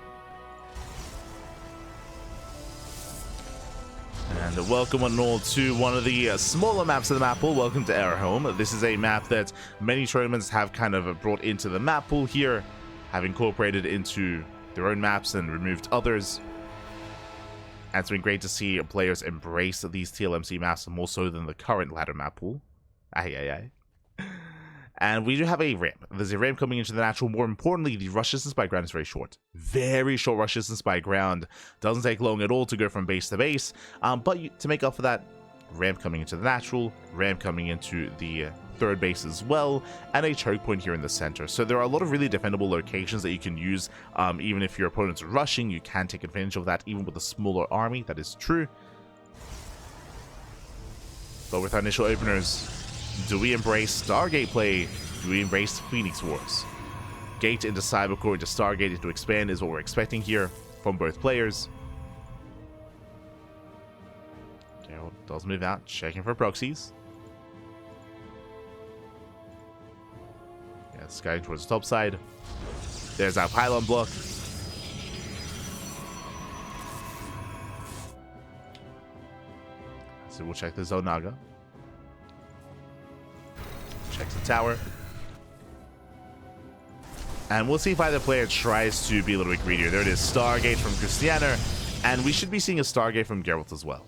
And welcome one and all to one of the smaller maps of the map pool. Welcome to Erahome. This is a map that many tournaments have kind of brought into the map pool here, have incorporated into their own maps and removed others. And it's been great to see players embrace these TLMC maps more so than the current ladder map pool. And we do have a ramp. There's a ramp coming into the natural. More importantly, the rush distance by ground is very short. Very short rush distance by ground. Doesn't take long at all to go from base to base. But to make up for that, ramp coming into the natural, ramp coming into the 3rd base as well, and a choke point here in the center. So there are a lot of really defendable locations that you can use. Even if your opponent's rushing, you can take advantage of that, even with a smaller army. That is true. But with our initial openers, do we embrace Stargate play? Do we embrace Phoenix Wars? Gate into Cybercore, into Stargate, into Expand is what we're expecting here from both players. Gerald does move out, checking for proxies. Yeah, scouting towards the top side. There's our pylon block. So we'll check the Zonaga. Checks the tower. And we'll see if either player tries to be a little bit greedier. There it is, Stargate from Krystianer. And we should be seeing a Stargate from Gerald as well.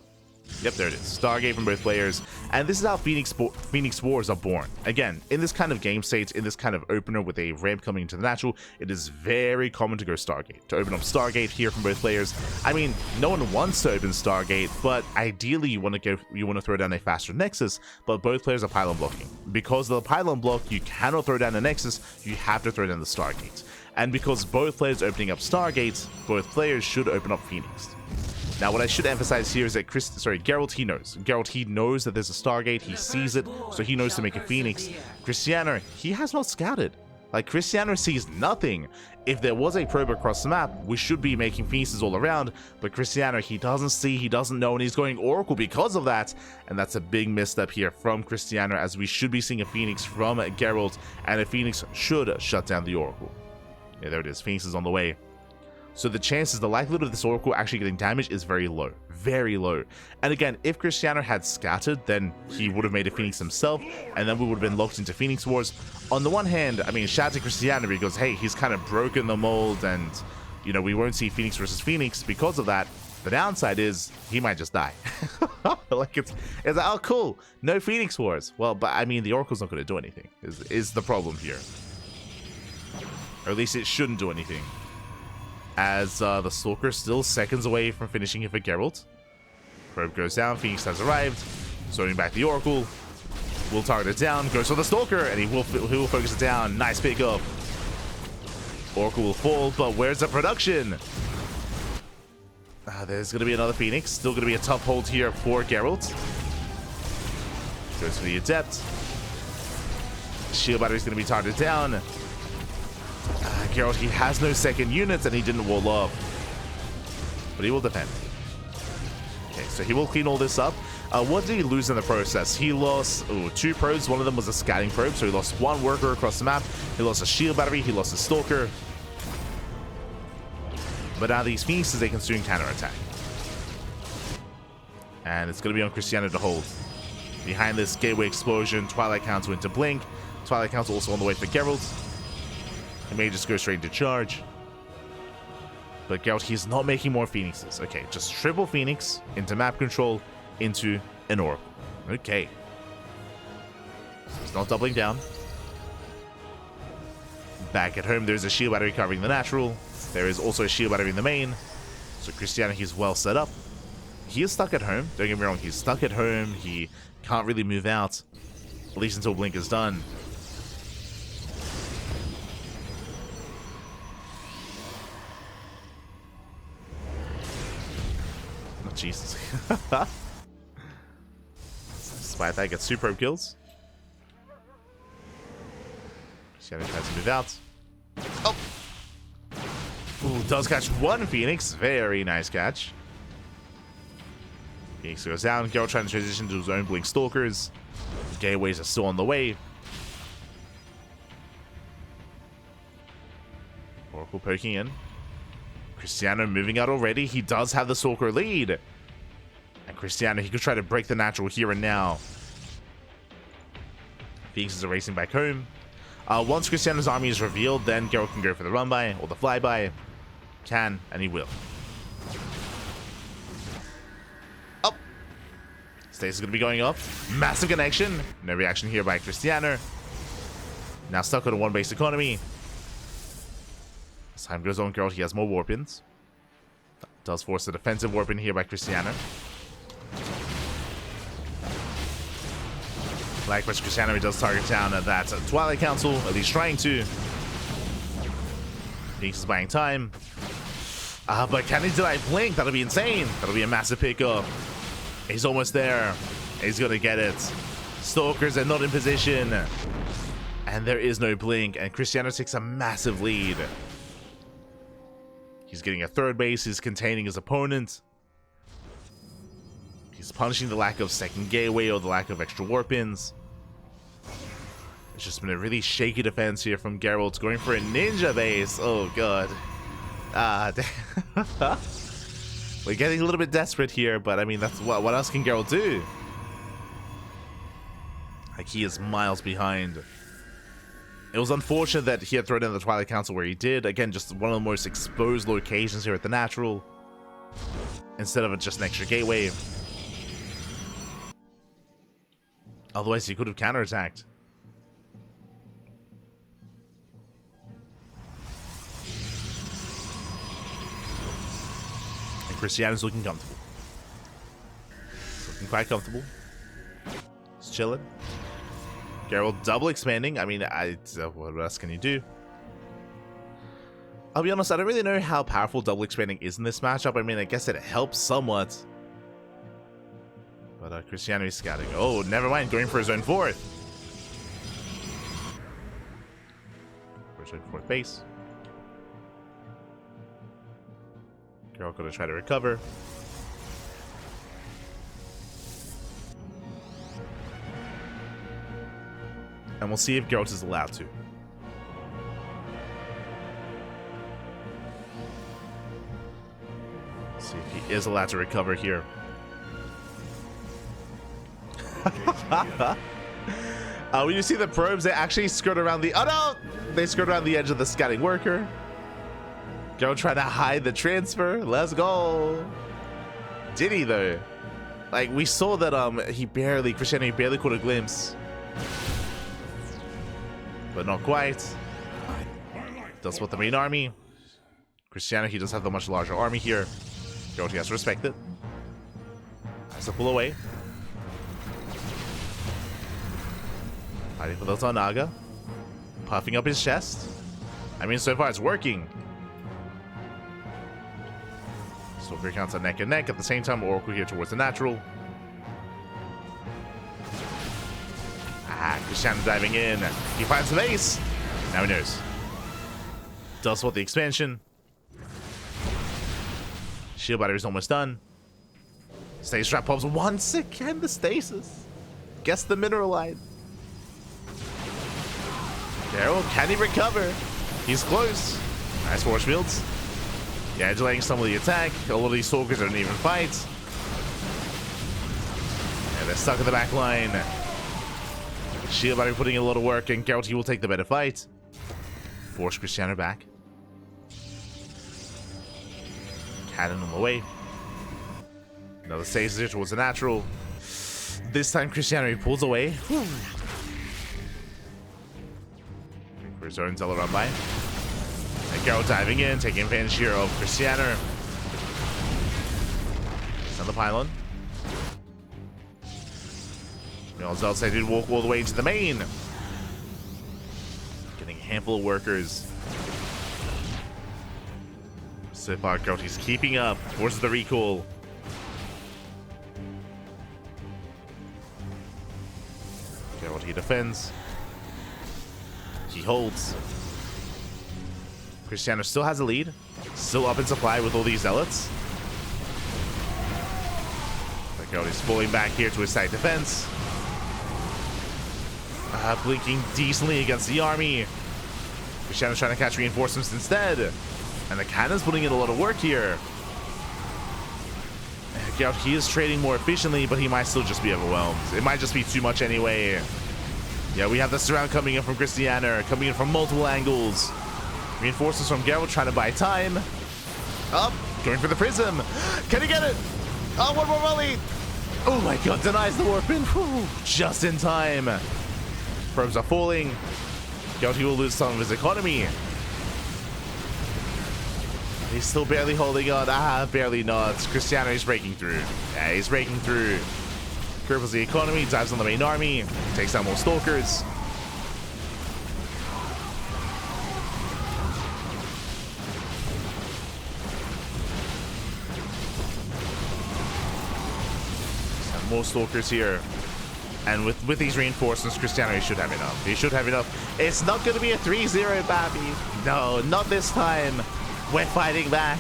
Yep, there it is. Stargate from both players. And this is how Phoenix Wars are born. Again, in this kind of game state, in this kind of opener with a ramp coming into the natural, it is very common to go Stargate. To open up Stargate here from both players. I mean, no one wants to open Stargate, but ideally you want to throw down a faster Nexus, but both players are pylon blocking. Because of the pylon block, you cannot throw down a Nexus, you have to throw down the Stargate. And because both players are opening up Stargates, both players should open up Phoenix. Now, what I should emphasize here is that Gerald, he knows. Gerald, he knows that there's a Stargate. He sees it, so he knows to make a Phoenix. Krystianer, he has not scouted. Like, Krystianer sees nothing. If there was a probe across the map, we should be making pieces all around, but Krystianer, he doesn't see, he doesn't know, and he's going Oracle because of that, and that's a big misstep here from Krystianer, as we should be seeing a Phoenix from Gerald, and a Phoenix should shut down the Oracle. Yeah, there it is, Phoenix is on the way. So the likelihood of this Oracle actually getting damaged is very low. Very low. And again, if Krystianer had scattered, then he would have made a Phoenix himself, and then we would have been locked into Phoenix Wars. On the one hand, I mean, shout out to Krystianer because, hey, he's kind of broken the mold, and, you know, we won't see Phoenix versus Phoenix because of that. The downside is he might just die. Like, it's like, oh, cool, no Phoenix Wars. Well, but, I mean, the Oracle's not going to do anything, is the problem here. Or at least it shouldn't do anything. As the Stalker still seconds away from finishing it for Gerald. Probe goes down, Phoenix has arrived, zoning back the Oracle. Will target it down, goes for the Stalker, and he will focus it down. Nice pickup. Oracle will fall, but where's the production? There's going to be another Phoenix. Still going to be a tough hold here for Gerald. Goes for the Adept. Shield battery is going to be targeted down. Gerald, he has no second units, and he didn't wall up. But he will defend. Okay, so he will clean all this up. What did he lose in the process? He lost 2 probes. One of them was a scouting probe, so he lost 1 worker across the map. He lost a shield battery. He lost a Stalker. But now these Phoenixes, they can soon counterattack. And it's going to be on Krystianer to hold. Behind this Gateway Explosion, Twilight Council into Blink. Twilight Council also on the way for Gerald. He may just go straight into charge. But Gerald, he's not making more Phoenixes. Okay, just triple Phoenix into map control into an Oracle. Okay. So he's not doubling down. Back at home, there's a shield battery covering the natural. There is also a shield battery in the main. So Krystianer, he's well set up. He is stuck at home. Don't get me wrong, he's stuck at home. He can't really move out, at least until Blink is done. Oh, Jesus. Despite that, gets 2 probe kills. Krystianer tries to move out. Oh! Ooh, does catch 1 Phoenix. Very nice catch. Phoenix goes down. Gerald trying to transition to his own Blink Stalkers. Gateways are still on the way. Oracle poking in. Krystianer moving out already. He does have the Stalker lead. And Krystianer, he could try to break the natural here and now. Phoenix is racing back home. Once Krystianer's army is revealed, then Gerald can go for the run-by or the fly-by. Can, and he will. Up. Stasis is going to be going up. Massive connection. No reaction here by Krystianer. Now stuck on a 1 base economy. As time goes on, Gerald, he has more warp-ins. Does force a defensive warp-in here by Krystianer. Likewise, Krystianer, he does target down at that Twilight Council, at least trying to. Phoenix is buying time. But can he deny Blink? That'll be insane. That'll be a massive pickup. He's almost there. He's gonna get it. Stalkers are not in position. And there is no Blink, and Krystianer takes a massive lead. He's getting a 3rd base, he's containing his opponent. He's punishing the lack of second gateway or the lack of extra warp-ins. It's just been a really shaky defense here from Gerald, going for a ninja base. Oh god. We're getting a little bit desperate here, but I mean, that's what else can Gerald do? Like, he is miles behind. It was unfortunate that he had thrown in the Twilight Council where he did. Again, just one of the most exposed locations here at the natural, instead of just an extra gateway. Otherwise, he could have counterattacked. And Krystianer's looking comfortable. Looking quite comfortable. Just chilling. Gerald double expanding. I mean, what else can you do? I'll be honest, I don't really know how powerful double expanding is in this matchup. I mean, I guess it helps somewhat. But Krystianer is scouting. Oh, never mind. Going for his own 4th. Gerald fourth base. Gerald gonna try to recover. And we'll see if Gerald is allowed to. See if he is allowed to recover here. When you see the probes, they actually skirt around the... Oh no! They skirt around the edge of the scouting worker. Gerald trying to hide the transfer. Let's go. Did he though? Like, we saw that Krystianer barely caught a glimpse. But not quite. Does split the main army. Krystianer, he does have the much larger army here. Gerald, he has to respect it. Has to pull away. Hiding for those on Naga. Puffing up his chest. I mean, so far it's working. So Fear counts are neck and neck. At the same time, Oracle here towards the natural. Krystianer diving in. He finds the base. Now he knows. Does what the expansion. Shield battery is almost done. Stasis trap pops once again. The stasis. Guess the mineralite. Gerald, can he recover? He's close. Nice force fields. Yeah, delaying some of the attack. A lot of these stalkers don't even fight. Yeah, they're stuck in the back line. Shield battery putting in a lot of work, and Gerald, he will take the better fight. Force Krystianer back. Cannon on the way. Another stasis here towards the natural. This time Krystianer, he pulls away. For his own Zealot run by. And Gerald diving in, taking advantage here of Krystianer. He's on the pylon. Zealots, they did walk all the way into the main. Getting a handful of workers. So far, Gerald, he's keeping up. Forces the recall. Gerald, he defends. He holds. Krystianer still has a lead. Still up in supply with all these zealots. But Gerald is falling back here to his side defense. Blinking decently against the army. Krystianer's trying to catch reinforcements instead. And the cannon's putting in a lot of work here. Gerald, he is trading more efficiently, but he might still just be overwhelmed. It might just be too much anyway. Yeah, we have the surround coming in from Krystianer, coming in from multiple angles. Reinforcements from Gerald trying to buy time. Up, going for the prism. Can he get it? Oh, one more volley. Oh my god, denies the warpin. Whew, just in time. Probes are falling. Gerald, he will lose some of his economy. He's still barely holding on. Barely not. Krystianer is breaking through. Yeah, he's breaking through. Cripples the economy, dives on the main army, takes down more stalkers. Some more stalkers here. And with these reinforcements, Krystianer, he should have enough. He should have enough. It's not going to be a 3-0, Babby. No, not this time. We're fighting back.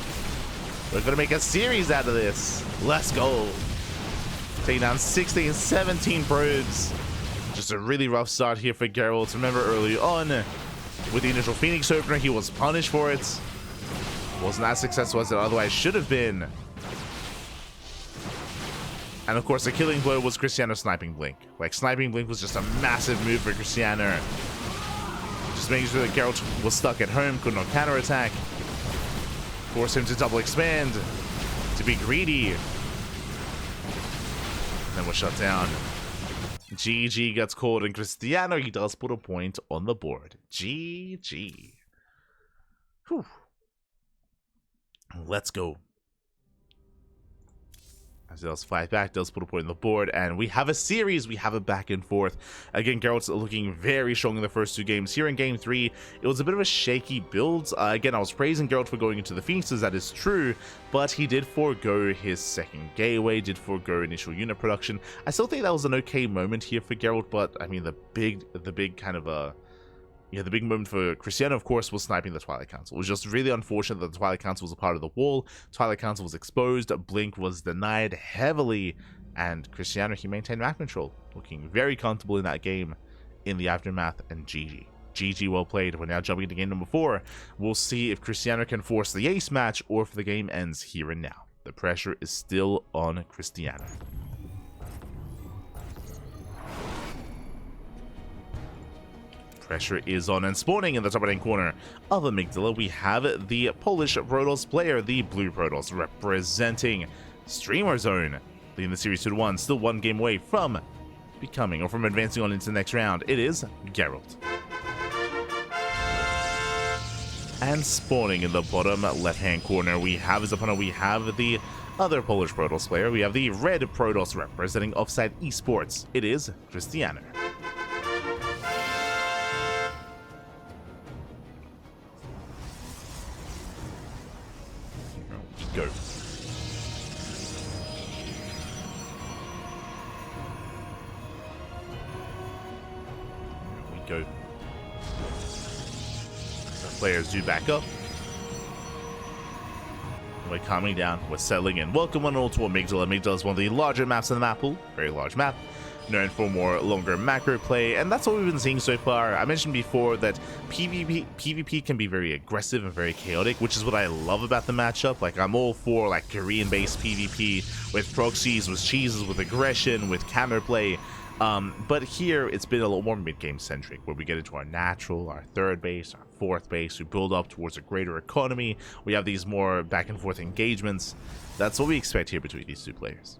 We're going to make a series out of this. Let's go. Taking down 16, 17 probes. Just a really rough start here for Gerald. Remember early on, with the initial Phoenix opener, he was punished for it. Wasn't as successful as it otherwise should have been. And of course, the killing blow was Krystianer's Sniping Blink. Like, Sniping Blink was just a massive move for Krystianer. Just making sure that Gerald was stuck at home, could not counterattack. Force him to double expand, to be greedy. And then we're shut down. GG gets called, and Krystianer, he does put a point on the board. GG. Whew. Let's go. As does fight back, does put a point on the board, and we have a series. We have a back and forth. Again, Gerald's looking very strong in the first two games. Here in game 3, it was a bit of a shaky build. Again, I was praising Gerald for going into the Phoenixes, that is true, but he did forego his second gateway, did forego initial unit production. I still think that was an okay moment here for Gerald, but I mean, the big kind of Yeah, the big moment for Krystianer, of course, was sniping the Twilight Council. It was just really unfortunate that the Twilight Council was a part of the wall. Twilight Council was exposed, Blink was denied heavily, and Krystianer, he maintained map control, looking very comfortable in that game in the aftermath, and GG. GG, well played. We're now jumping into game number 4. We'll see if Krystianer can force the ace match or if the game ends here and now. The pressure is still on Krystianer. Pressure is on, and spawning in the top right-hand corner of Amygdala, we have the Polish Protoss player, the Blue Protoss, representing Streamer Zone, leading the series 2-1, still one game away from becoming, or from advancing on into the next round. It is Gerald. And spawning in the bottom left-hand corner, we have his opponent, we have the other Polish Protoss player, we have the Red Protoss representing Offside Esports. It is Krystianer. Go. Here we go. The players do back up. We're calming down. We're settling in. Welcome one and all to Amygdala. Amygdala is one of the larger maps in the map pool. Very large map. Known for more longer macro play, and that's what we've been seeing so far. I mentioned before that PvP can be very aggressive and very chaotic, which is what I love about the matchup. Like, I'm all for like Korean-based PvP with proxies, with cheeses, with aggression, with counterplay. But here it's been a little more mid-game centric, where we get into our natural, our third base, our fourth base, we build up towards a greater economy. We have these more back and forth engagements. That's what we expect here between these two players.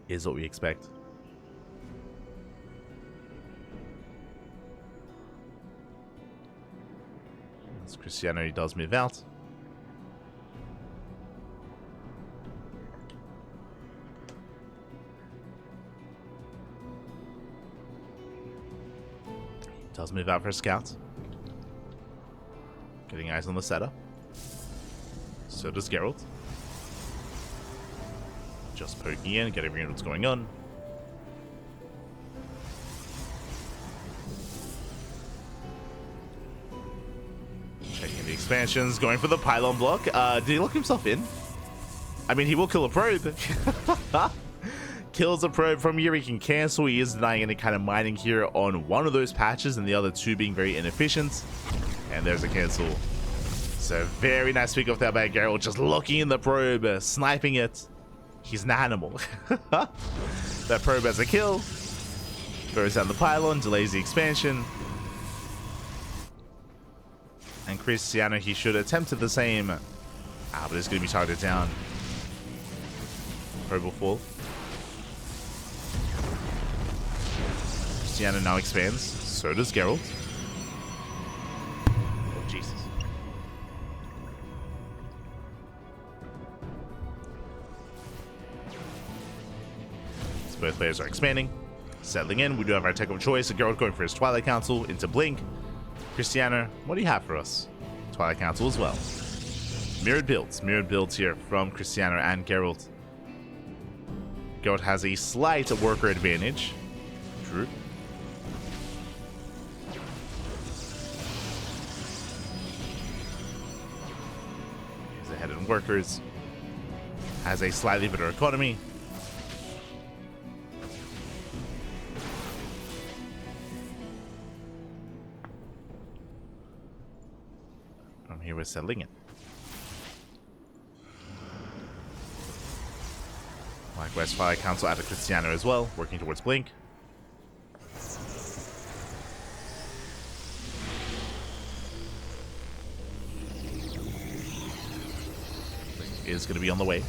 Is what we expect. As Krystianer, he does move out. Does move out for a scout. Getting eyes on the setup. So does Gerald. Just poking in, getting rid of what's going on. Checking the expansions, going for the pylon block. Did he lock himself in? I mean, he will kill a probe. Kills a probe from here, he can cancel. He is denying any kind of mining here on one of those patches, and the other two being very inefficient. And there's a cancel. So very nice pick off there by Gerald, just locking in the probe, sniping it. He's an animal. That probe has a kill. Throws down the pylon, delays the expansion. And Krystianer, he should attempt the same. But it's going to be targeted down. Probe will fall. Krystianer now expands. So does Gerald. Oh, Jesus. Both players are expanding, settling in. We do have our tech of choice. Gerald going for his Twilight Council into Blink. Krystianer, what do you have for us? Twilight Council as well. Mirrored builds here from Krystianer and Gerald. Gerald has a slight worker advantage. True. He's ahead in workers. Has a slightly better economy. Here we're settling in. Likewise, Fire Council out of Krystianer as well, working towards Blink. Blink is going to be on the way.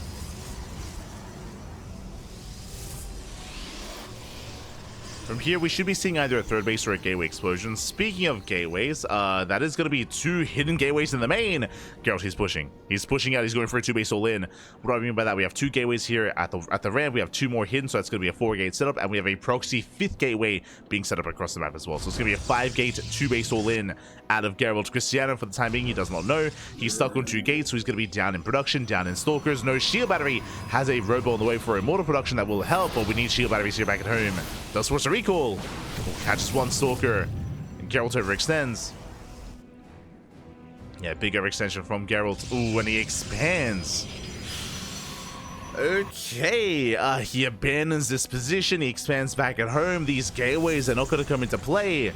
From here, we should be seeing either a third base or a gateway explosion. Speaking of gateways, that is going to be 2 hidden gateways in the main. Gerald, he's pushing. He's pushing out. He's going for a 2-base all-in. What do I mean by that? We have 2 gateways here at the ramp. We have 2 more hidden, so that's going to be a 4-gate setup. And we have a proxy 5th gateway being set up across the map as well. So it's going to be a 5-gate, 2-base all-in out of Gerald. Krystianer, for the time being, he does not know. He's stuck on 2 gates, so he's going to be down in production, down in stalkers. No shield battery. Has a robo on the way for a mortar production that will help, but we need shield batteries here back at home. Does force a recall. Catches 1 stalker. Gerald overextends. Yeah, big overextension from Gerald. Ooh, and he expands. Okay, he abandons this position. He expands back at home. These gateways are not going to come into play.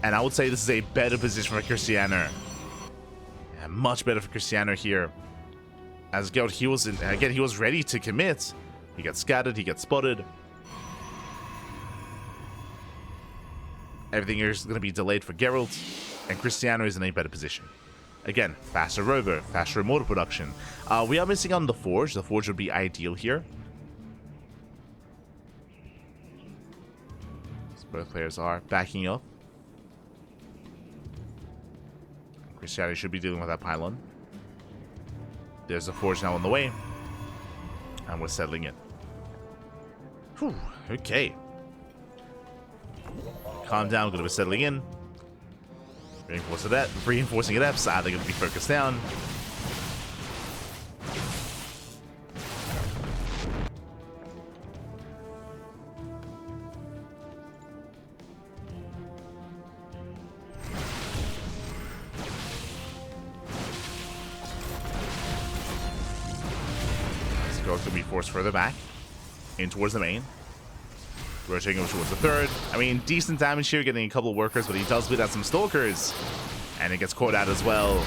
And I would say this is a better position for Krystianer. Yeah, much better for Krystianer here. As Gerald, he was ready to commit. He gets scattered, he gets spotted. Everything is going to be delayed for Gerald. And Krystianer is in a better position. Again, faster rover, faster mortar production. We are missing on the forge. The forge would be ideal here. So both players are backing up. Krystianer should be dealing with that pylon. There's the forge now on the way. And we're settling in. Whew, okay. Calm down, going to be settling in. Reinforcing it up, so they're going to be focused down. This girl's going to be forced further back, in towards the main. Rotating over towards the third. I mean, decent damage here, getting a couple of workers, but he does bleed out some stalkers. And it gets caught out as well.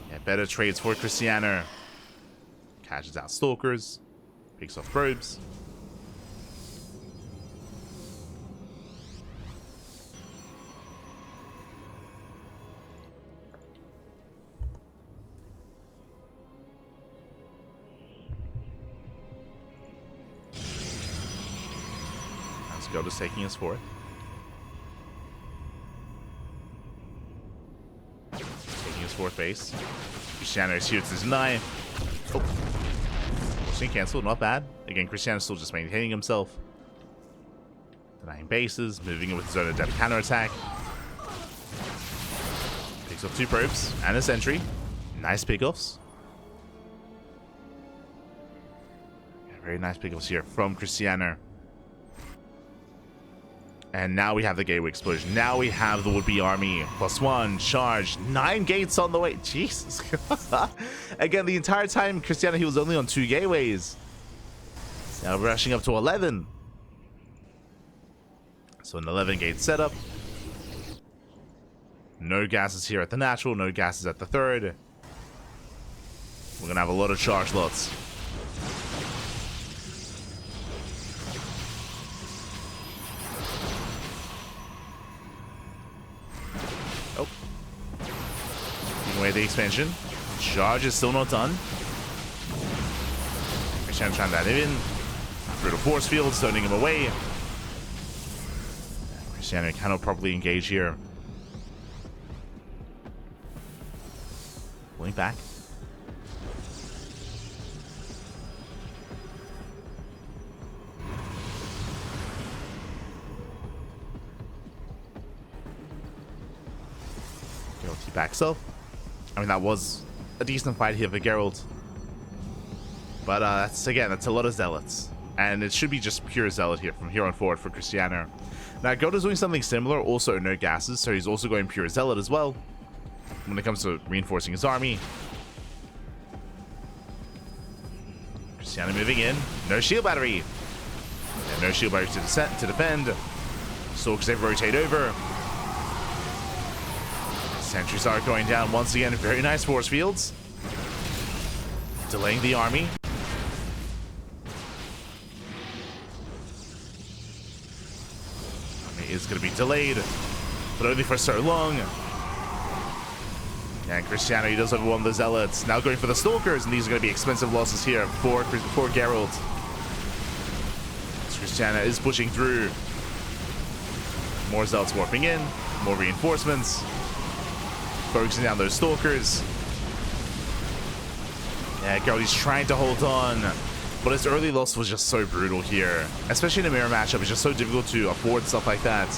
Yeah, better trades for Krystianer. Catches out stalkers. Picks off probes. Gerald is taking us forth. Taking his fourth base. Krystianer shoots his knife. Oh. Forcing cancel, not bad. Again, Krystianer still just maintaining himself. Denying bases, moving in with his own adept counterattack. Picks up 2 probes and a sentry. Nice pickoffs. Yeah, very nice pickoffs here from Krystianer. And now we have the gateway explosion. Now we have the would-be army. +1, charge, 9 gates on the way. Jesus. Again, the entire time, Krystianer, he was only on 2 gateways. Now we're rushing up to 11. So an 11 gate setup. No gases here at the natural, no gases at the third. We're gonna have a lot of charge lots. Oh. Taking away the expansion. Charge is still not done. Krystianer trying that in. Brutal force field, stoning him away. Krystianer cannot properly engage here. Pulling back. Gerald backs up. I mean, that was a decent fight here for Gerald. But that's a lot of zealots. And it should be just pure zealot here from here on forward for Krystianer. Now, Gerald is doing something similar, also no gases, so he's also going pure zealot as well when it comes to reinforcing his army. Krystianer moving in. No shield battery. And no shield battery to defend. Stalkers, they rotate over. Sentries are going down once again. Very nice force fields. Delaying the army. Is going to be delayed, but only for so long. And Krystianer, he does have one of the zealots. Now going for the stalkers, and these are going to be expensive losses here for Gerald. So Krystianer is pushing through. More zealots warping in, more reinforcements, focusing down those stalkers. Yeah, Gerald, he's trying to hold on. But his early loss was just so brutal here. Especially in a mirror matchup, it's just so difficult to afford stuff like that.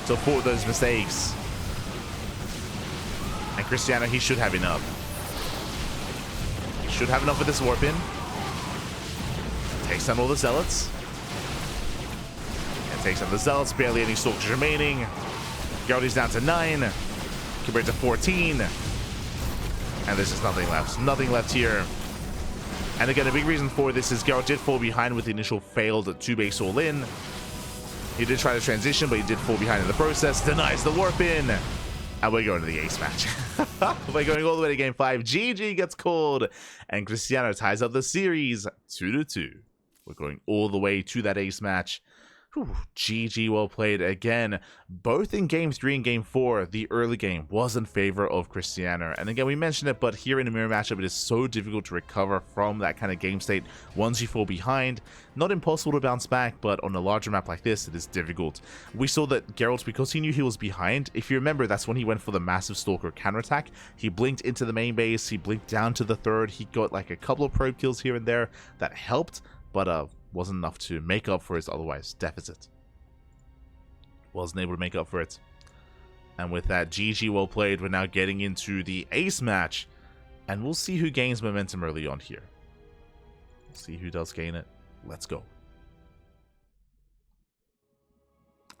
To afford those mistakes. And Krystianer, he should have enough. He should have enough with this warp in. Takes down all the zealots. And takes down the zealots, barely any stalkers remaining. Gerald is down to 9 compared to 14. And there's just nothing left. Nothing left here. And again, a big reason for this is Gerald did fall behind with the initial failed 2-base all-in. He did try to transition, but he did fall behind in the process. Denies the warp in. And we're going to the ace match. We're going all the way to game 5. GG gets called. And Krystianer ties up the series 2-2. We're going all the way to that ace match. Whew, GG, well played again. Both in game 3 and game 4, the early game was in favor of Krystianer. And again, we mentioned it, but here in a mirror matchup, it is so difficult to recover from that kind of game state once you fall behind. Not impossible to bounce back, but on a larger map like this, it is difficult. We saw that Gerald, because he knew he was behind, if you remember, that's when he went for the massive Stalker counterattack. He blinked into the main base, he blinked down to the third, he got like a couple of probe kills here and there that helped, but wasn't enough to make up for his otherwise deficit. Wasn't able to make up for it. And with that, GG, well played. We're now getting into the ace match. And we'll see who gains momentum early on here. We'll see who does gain it. Let's go.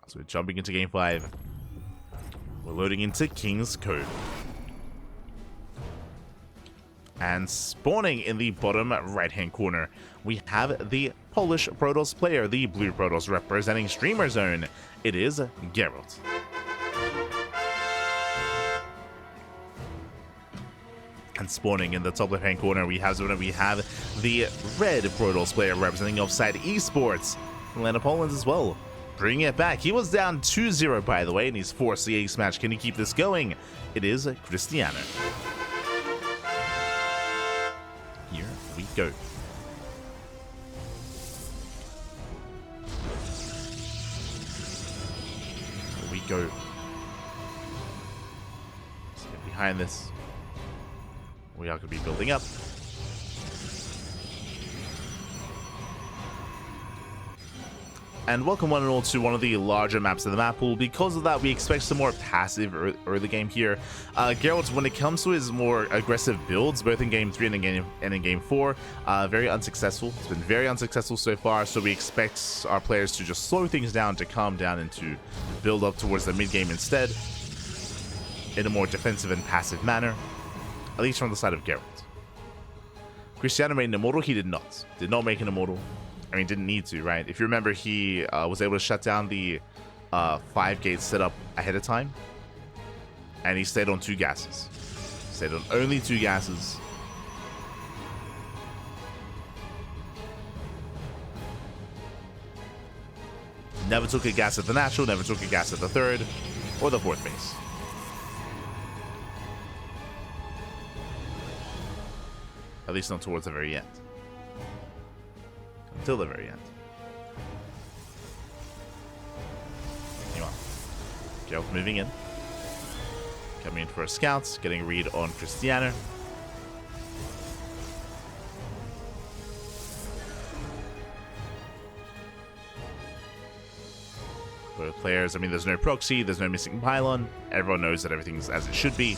So we're jumping into game 5. We're loading into King's Code. And spawning in the bottom right-hand corner, we have the Polish Protoss player, the blue Protoss representing Streamer Zone. It is Gerald. And spawning in the top left-hand corner, we have the red Protoss player representing Offside Esports. Atlanta, Poland as well. Bringing it back. He was down 2-0, by the way, and he's forced the ace match. Can he keep this going? It is Krystianer. Here we go. Here we go. Let's get behind this. We are going to be building up. And welcome one and all to one of the larger maps of the map pool. Because of that, we expect some more passive early game here. Gerald, when it comes to his more aggressive builds, both in game 3 and in game 4, very unsuccessful. It's been very unsuccessful so far, so we expect our players to just slow things down, to calm down, and to build up towards the mid game instead, in a more defensive and passive manner, at least from the side of Gerald. Krystianer made an immortal. He did not. Did not make an immortal. I mean, didn't need to, right? If you remember, he was able to shut down the 5-gate setup ahead of time. And he stayed on 2 gases. Stayed on only 2 gases. Never took a gas at the natural, never took a gas at the 3rd or the 4th base. At least not towards the very end. Until the very end. Anyway, Gerald moving in. Coming in for a scout, getting a read on Krystianer. Both players, I mean, there's no proxy, there's no missing pylon. Everyone knows that everything's as it should be.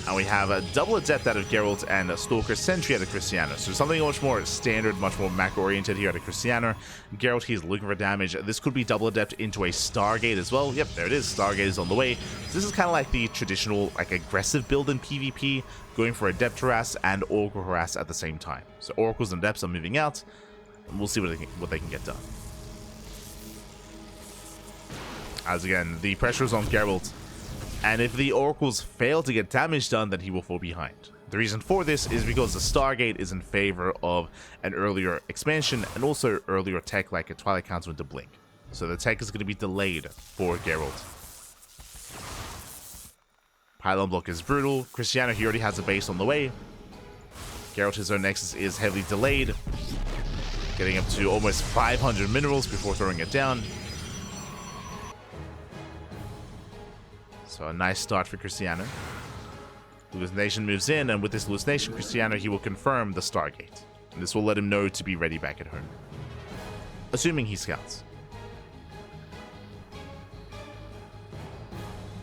And we have a double adept out of Gerald and a Stalker Sentry out of Krystianer. So something much more standard, much more macro-oriented here out of Krystianer. Gerald, he's looking for damage. This could be double adept into a Stargate as well. Yep, there it is. Stargate is on the way. So this is kind of like the traditional, like, aggressive build in PvP, going for Adept Harass and Oracle Harass at the same time. So Oracles and Adepts are moving out, and we'll see what they can get done. As again, the pressure is on Gerald. And if the Oracles fail to get damage done, then he will fall behind. The reason for this is because the Stargate is in favor of an earlier expansion and also earlier tech like a Twilight Council into Blink. So the tech is going to be delayed for Gerald. Pylon block is brutal. Krystianer, he already has a base on the way. Gerald, his own Nexus is heavily delayed. Getting up to almost 500 minerals before throwing it down. So a nice start for Krystianer. Hallucination moves in, and with this Hallucination, Krystianer, he will confirm the Stargate. And this will let him know to be ready back at home. Assuming he scouts.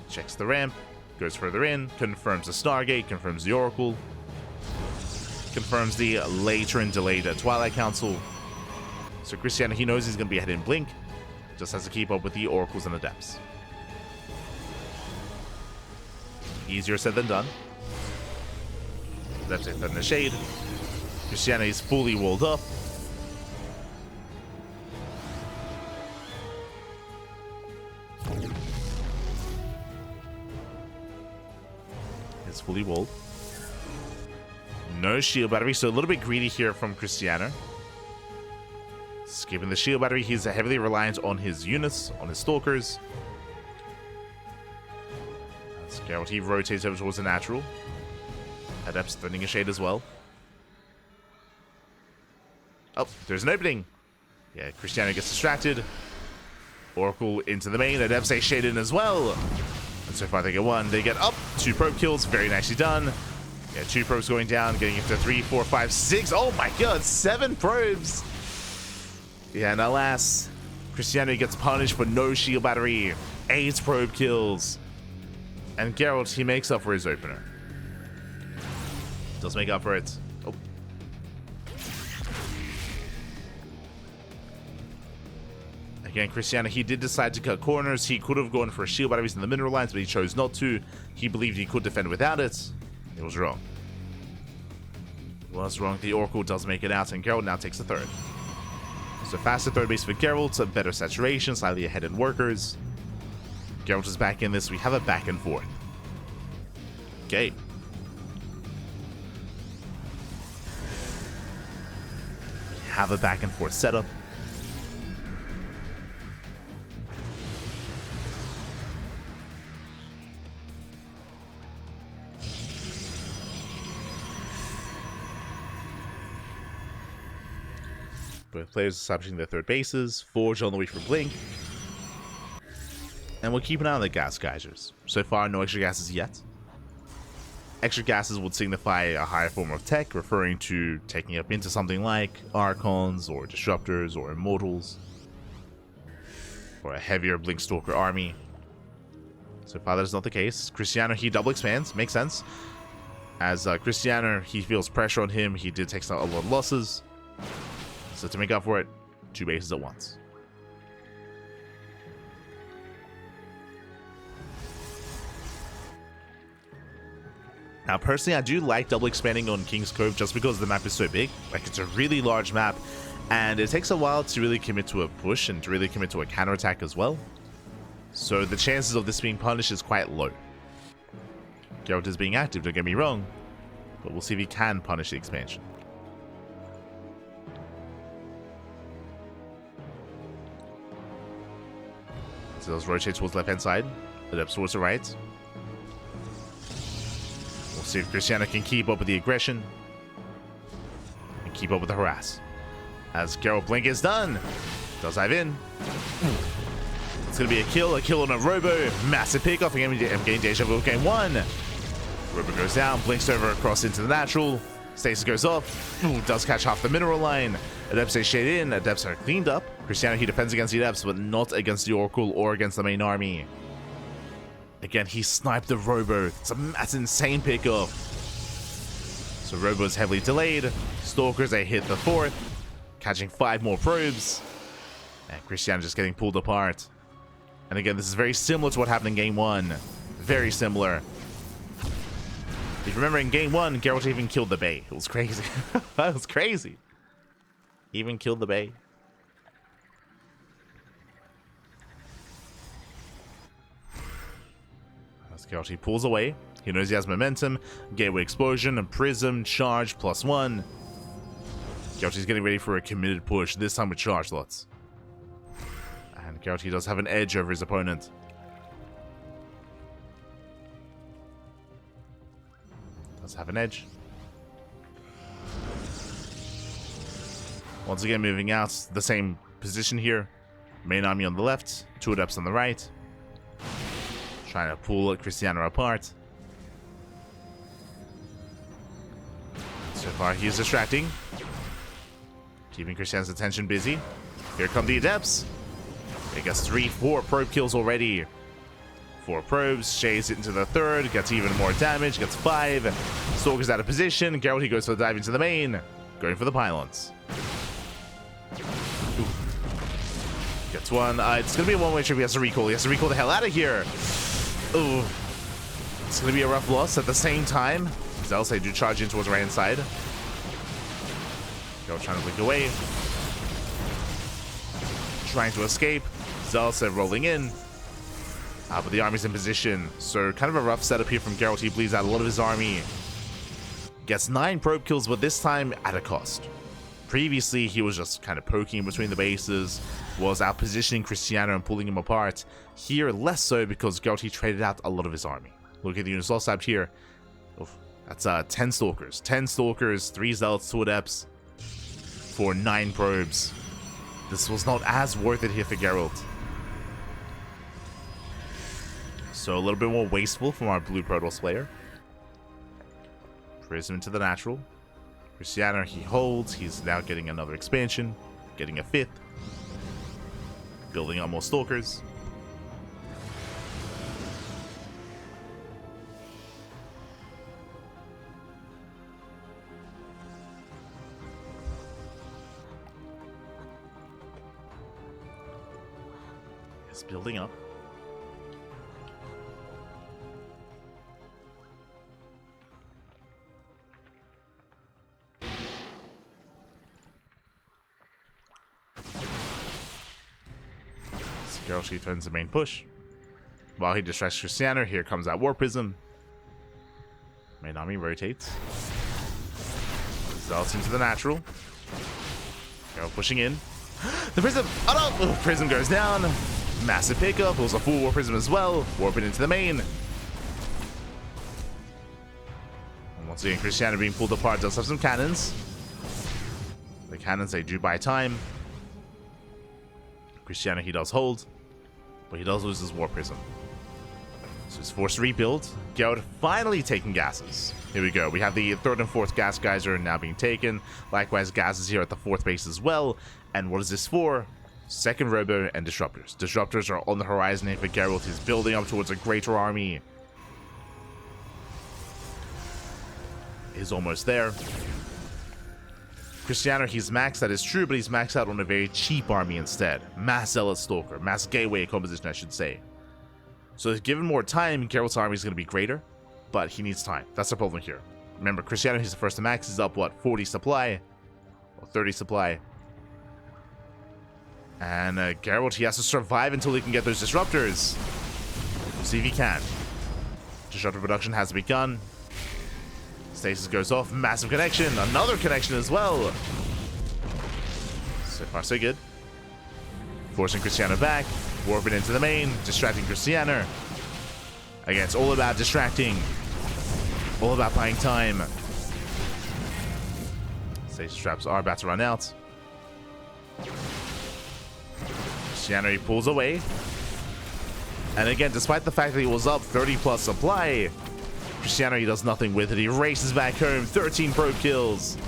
Checks the ramp, goes further in, confirms the Stargate, confirms the Oracle, confirms the later and delayed Twilight Council. So Krystianer, he knows he's going to be ahead in Blink, just has to keep up with the Oracles and Adepts. Easier said than done. That's it, then the shade. Krystianer is fully walled up. It's fully walled. No shield battery, so a little bit greedy here from Krystianer. Skipping the shield battery, he's heavily reliant on his units, on his stalkers. As Gerald, he rotates over towards the natural. Adept's threatening a shade as well. Oh, there's an opening. Yeah, Krystianer gets distracted. Oracle into the main. Adept's a shade in as well. And so far they get one. They get up. 2 probe kills. Very nicely done. Yeah, 2 probes going down. Getting into 3, 4, 5, 6. Oh my god, 7 probes. Yeah, and alas, Krystianer gets punished for no shield battery. 8 probe kills. And Gerald, he makes up for his opener. Does make up for it. Oh. Again, Krystianer, he did decide to cut corners. He could have gone for shield batteries in the mineral lines, but he chose not to. He believed he could defend without it. It was wrong. It was wrong. The Oracle does make it out, and Gerald now takes the third. So faster third base for Gerald, some better saturation, slightly ahead in workers. Gerald is back in this. We have a back and forth. Okay. Have a back and forth setup. Both players establishing their third bases. Forge on the way for Blink. And we'll keep an eye on the gas geysers. So far, no extra gases yet. Extra gases would signify a higher form of tech, referring to taking up into something like Archons, or Disruptors, or Immortals. Or a heavier Blink Stalker army. So far, that is not the case. Krystianer, he double expands. Makes sense. As Krystianer, he feels pressure on him. He did take a lot of losses. So to make up for it, 2 bases at once. Now, personally, I do like double expanding on King's Cove just because the map is so big. Like, it's a really large map, and it takes a while to really commit to a push and to really commit to a counterattack as well. So the chances of this being punished is quite low. Gerald is being active, don't get me wrong, but we'll see if he can punish the expansion. So those rotate towards the left-hand side. Adept towards the right. We'll see if Krystianer can keep up with the aggression. And keep up with the harass. As Gerald Blink is done. Does dive in. It's going to be a kill on a Robo. Massive pickoff. I'm getting deja vu of game 1. Robo goes down. Blinks over across into the natural. Stasis goes off. Ooh, does catch half the mineral line. Adepts are shaded in. Adepts are cleaned up. Krystianer, he defends against the Adepts, but not against the Oracle or against the main army. Again, he sniped the Robo. That's insane pickoff. So Robo is heavily delayed. Stalkers, they hit the 4th. Catching 5 more probes. And Krystianer just getting pulled apart. And again, this is very similar to what happened in game 1. Very similar. If you remember, in game 1, Gerald even killed the Bay. It was crazy. That was crazy. Even killed the Bay. As Gerald, he pulls away. He knows he has momentum. Gateway explosion and prism charge +1. Gerald, he's getting ready for a committed push. This time with charge lots. And Gerald, he does have an edge over his opponent. Does have an edge. Once again, moving out, the same position here. Main army on the left, 2 adepts on the right. Trying to pull Krystianer apart. So far, he is distracting. Keeping Krystianer's attention busy. Here come the adepts. He gets 3, 4 probe kills already. 4 probes, shades it into the 3rd, gets even more damage, gets 5. Stalker's out of position. Gerald, he goes for the dive into the main. Going for the pylons. Ooh. Gets 1. It's going to be a one-way trip. He has to recall. He has to recall the hell out of here. Ooh. It's going to be a rough loss. At the same time, Zealous, they do charge in towards the right-hand side. Gerald trying to blink away. Trying to escape. Zealous rolling in. But the army's in position. So kind of a rough setup here from Gerald. He bleeds out a lot of his army. Gets 9 probe kills, but this time at a cost. Previously, he was just kind of poking between the bases, was out positioning Krystianer and pulling him apart. Here, less so because Gerald, he traded out a lot of his army. Look at the units lost out here. Oof, that's 10 Stalkers. 10 Stalkers, 3 Zealots, 2 Adepts for 9 probes. This was not as worth it here for Gerald. So a little bit more wasteful from our blue Protoss player. Prism into the natural. Krystianer, he holds. He's now getting another expansion. Getting a 5th. Building up more Stalkers. It's building up. Gerald, she turns the main push. While he distracts Krystianer, here comes that War Prism. Main army rotates. Zealots into the natural. Gerald pushing in. The Prism! Oh no! Prism goes down. Massive pickup. It was a full War Prism as well. Warping into the main. And once again, Krystianer being pulled apart does have some cannons. The cannons, they do buy time. Krystianer, he does hold. But he does lose his War Prism. So he's forced to rebuild. Gerald finally taking gases. Here we go. We have the 3rd and 4th gas geyser now being taken. Likewise, gases here at the 4th base as well. And what is this for? 2nd Robo and Disruptors. Disruptors are on the horizon here for Gerald. He's building up towards a greater army. He's almost there. Krystianer, he's maxed, that is true, but he's maxed out on a very cheap army instead. Mass Zealot Stalker, Mass Gateway composition, I should say. So given more time, Gerald's army is going to be greater, but he needs time. That's the problem here. Remember, Krystianer, he's the first to max. He's up, what, 40 supply? Or 30 supply. And Gerald, he has to survive until he can get those Disruptors. We'll see if he can. Disruptor production has begun. Stasis goes off. Massive connection. Another connection as well. So far, so good. Forcing Krystianer back. Warping into the main. Distracting Krystianer. Again, it's all about distracting. All about buying time. Stasis traps are about to run out. Krystianer, he pulls away. And again, despite the fact that he was up 30 plus supply, Krystianer, he does nothing with it. He races back home. 13 probe kills.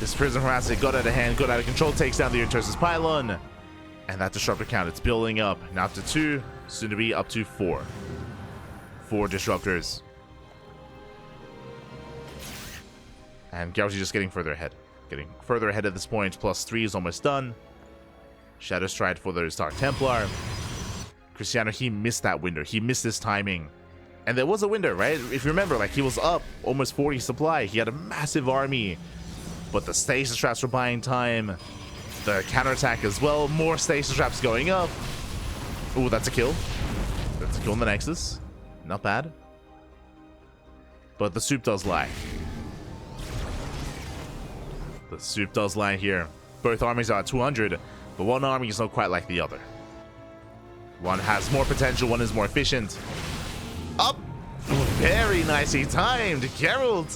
This Prism Harassment got out of hand, got out of control, takes down the Untosis Pylon. And that Disruptor count, it's building up. Now up to 2, soon to be up to 4. 4 Disruptors. And Gerald's just getting further ahead. Getting further ahead at this point. +3 is almost done. Shadow Stride for the Dark Templar. Krystianer, he missed that window. He missed his timing. And there was a window, right? If you remember, like, he was up almost 40 supply. He had a massive army. But the Stasis Traps were buying time. The counterattack as well. More Stasis Traps going up. Ooh, that's a kill. That's a kill in the Nexus. Not bad. But the soup does lie. The soup does lie here. Both armies are at 200, but one army is not quite like the other. One has more potential, one is more efficient. Up! Very nicely timed. Gerald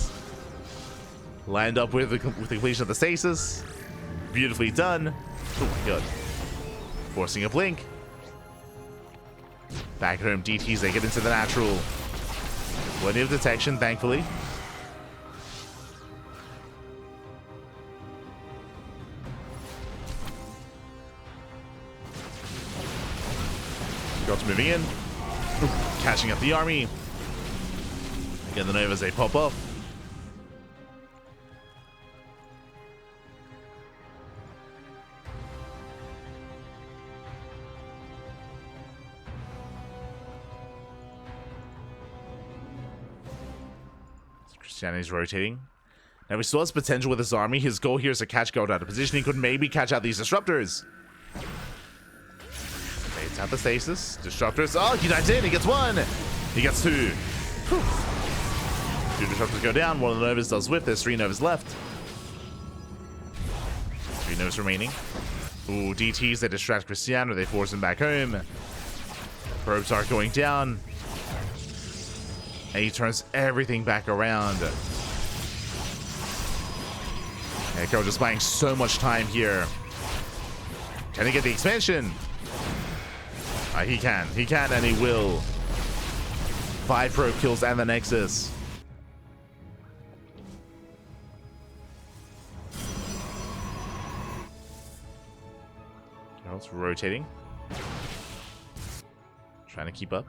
lined up with the completion of the stasis. Beautifully done. Oh my god. Forcing a blink. Back at home, DTs, they get into the natural. Plenty of detection, thankfully. Gerald's moving in. Catching up the army. Again, the Novas, they pop off. Krystianer is rotating. Now he still has potential with his army. His goal here is to catch Gerald out of position. He could maybe catch out these disruptors. Baits out the stasis. Disruptors. Oh, he dives in. He gets one. He gets two. Whew. Two disruptors go down. One of the Novas does whip. There's 3 Novas left. 3 Novas remaining. Ooh, DTs. They distract Krystianer. They force him back home. Probes are going down. And he turns everything back around. Gerald just buying so much time here. Can he get the expansion? He can, and he will. 5 probe kills and the Nexus. Gerald's rotating. Trying to keep up.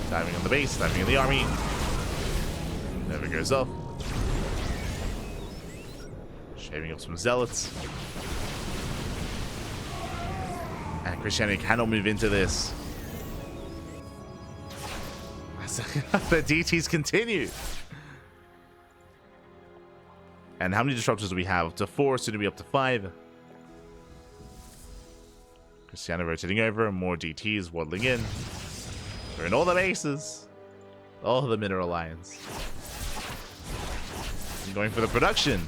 Diving on the base, diving in the army. Never goes up. Shaving up some zealots. And Krystianer cannot move into this. The DTs continue. And how many disruptors do we have? Up to 4, soon to be up to 5. Krystianer rotating over, more DTs waddling in. They're in all the bases. All the mineral lines. I'm going for the production.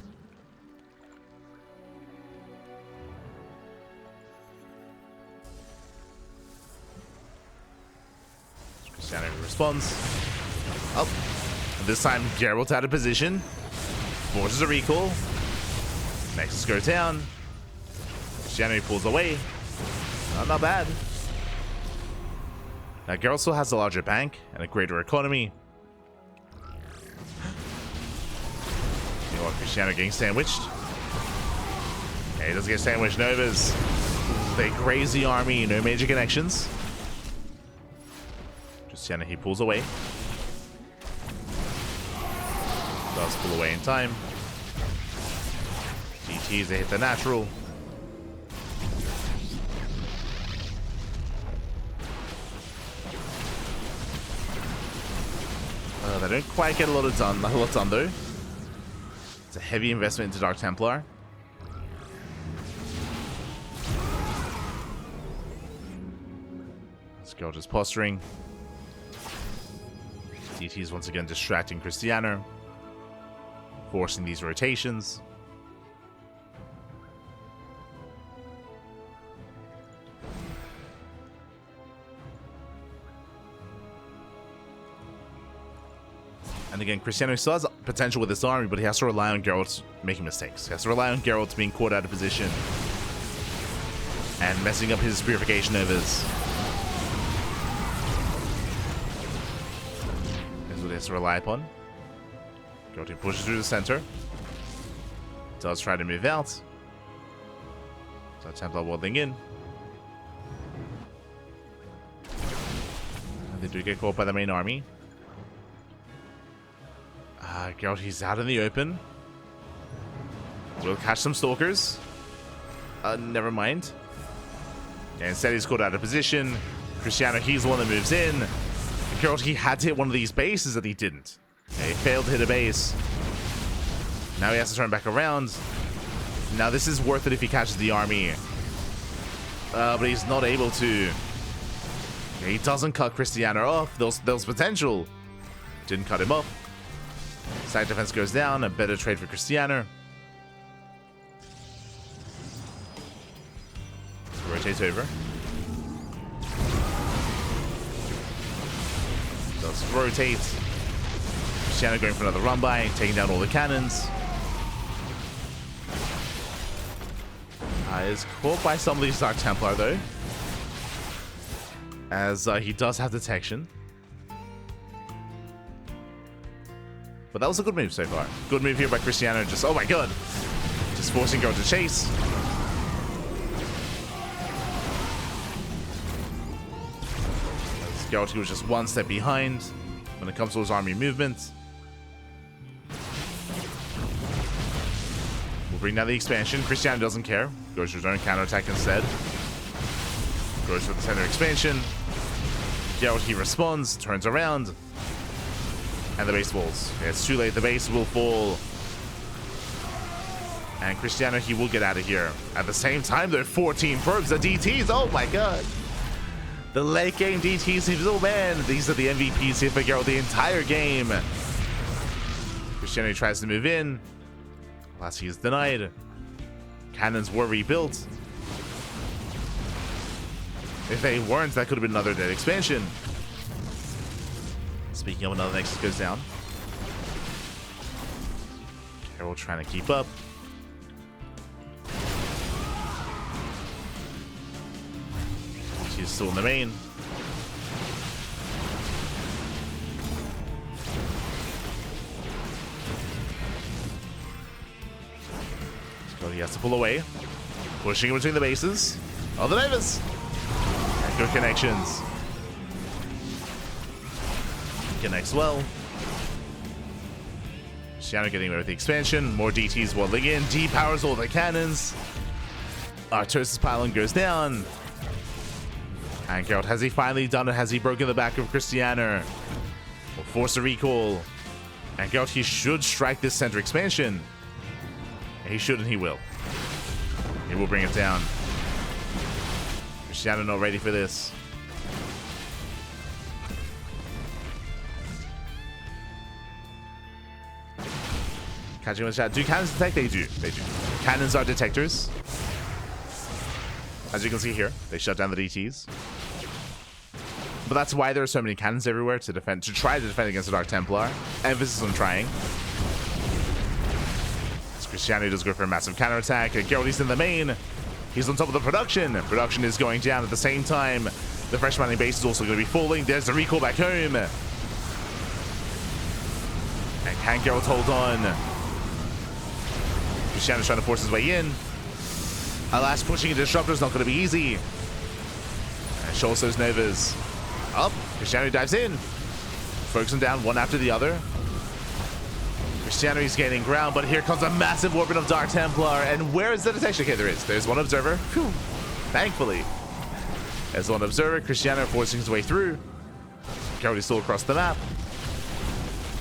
Krystianer responds. Oh. This time Gerald's out of position. Forces a recall. Nexus goes down. Krystianer pulls away. Not bad. Now, Gerald still has a larger bank and a greater economy. You know what? Krystianer getting sandwiched. Okay, he doesn't get sandwiched. Novas. They graze the army. No major connections. Krystianer, he pulls away. Does pull away in time. DTs, they hit the natural. They don't quite get a lot done though. It's a heavy investment into Dark Templar. This girl just posturing. DTs once again distracting Krystianer, forcing these rotations. And again, Krystianer still has potential with his army, but he has to rely on Gerald making mistakes. He has to rely on Gerald being caught out of position and messing up his purification Novas. That's what he has to rely upon. Gerald pushes through the center. Does try to move out. So Templar waddling in. And they do get caught by the main army. Gerald, he's out in the open. We'll catch some stalkers. Never mind. And instead he's caught out of position. Krystianer, he's the one that moves in. Gerald, he had to hit one of these bases that he didn't. Okay, he failed to hit a base. Now he has to turn back around. Now this is worth it if he catches the army. But he's not able to. Okay, he doesn't cut Krystianer off. There's potential. Didn't cut him off. Side defense goes down. A better trade for Krystianer. Rotates over. Does rotate. Krystianer going for another run by, taking down all the cannons. Is caught by some of these Dark Templar though, as he does have detection. But that was a good move so far. Good move here by Krystianer. Just, oh my god. Just forcing Gerald to chase. Gerald, he was just one step behind when it comes to his army movement. We'll bring down the expansion. Krystianer doesn't care. Goes for his own counterattack instead. Goes for the center expansion. Gerald, he responds, turns around, and the base falls. It's too late. The base will fall. And Krystianer, he will get out of here. At the same time, there are 14 probes, the DTs. Oh my god. The late game DTs. Oh man, these are the MVPs here for Gerald the entire game. Krystianer tries to move in. Alas, he is denied. Cannons were rebuilt. If they weren't, that could have been another dead expansion. Speaking of, another Nexus goes down. Gerald trying to keep up. He's still in the main. So he has to pull away. Pushing in between the bases. Oh, the divers! And good connections. Connects well. Krystianer getting away with the expansion. More DTs waddling in. D-powers all the cannons. Artosis pylon goes down. And Gerald, has he finally done it? Has he broken the back of Krystianer? Will force a recall. And Gerald, he should strike this center expansion. He should and he will. He will bring it down. Krystianer not ready for this. Catching with the chat. Do cannons detect? They do. They do. Cannons are detectors. As you can see here, they shut down the DTs. But that's why there are so many cannons everywhere to defend, to try to defend against the Dark Templar. Emphasis on trying. As Krystianer does go for a massive counterattack. Gerald, he's in the main. He's on top of the production. Production is going down at the same time. The fresh mining base is also going to be falling. There's the recall back home. And can Gerald hold on? Krystianer's trying to force his way in. Alas, pushing a disruptor is not going to be easy. And shows those Novas. Up. Krystianer dives in. Focusing down one after the other. Krystianer is gaining ground, but here comes a massive orbit of Dark Templar. And where is the detection? Okay, there is. There's one observer. Whew. Thankfully. There's one observer. Krystianer forcing his way through. Gerald is still across the map.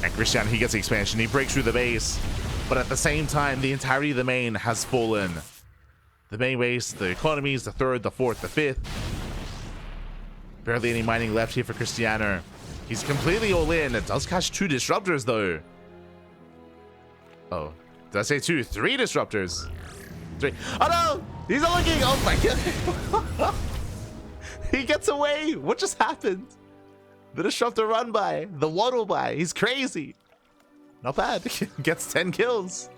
And Krystianer, he gets the expansion. He breaks through the base. But at the same time, the entirety of the main has fallen. The main base, the economies, the third, the fourth, the fifth. Barely any mining left here for Krystianer. He's completely all in. It does catch 2 disruptors, though. Oh, did I say 2? 3 disruptors. 3. Oh, no! He's not looking! Oh, my god! He gets away! What just happened? The disruptor run by. The waddle by. He's crazy. Not bad. Gets 10 kills.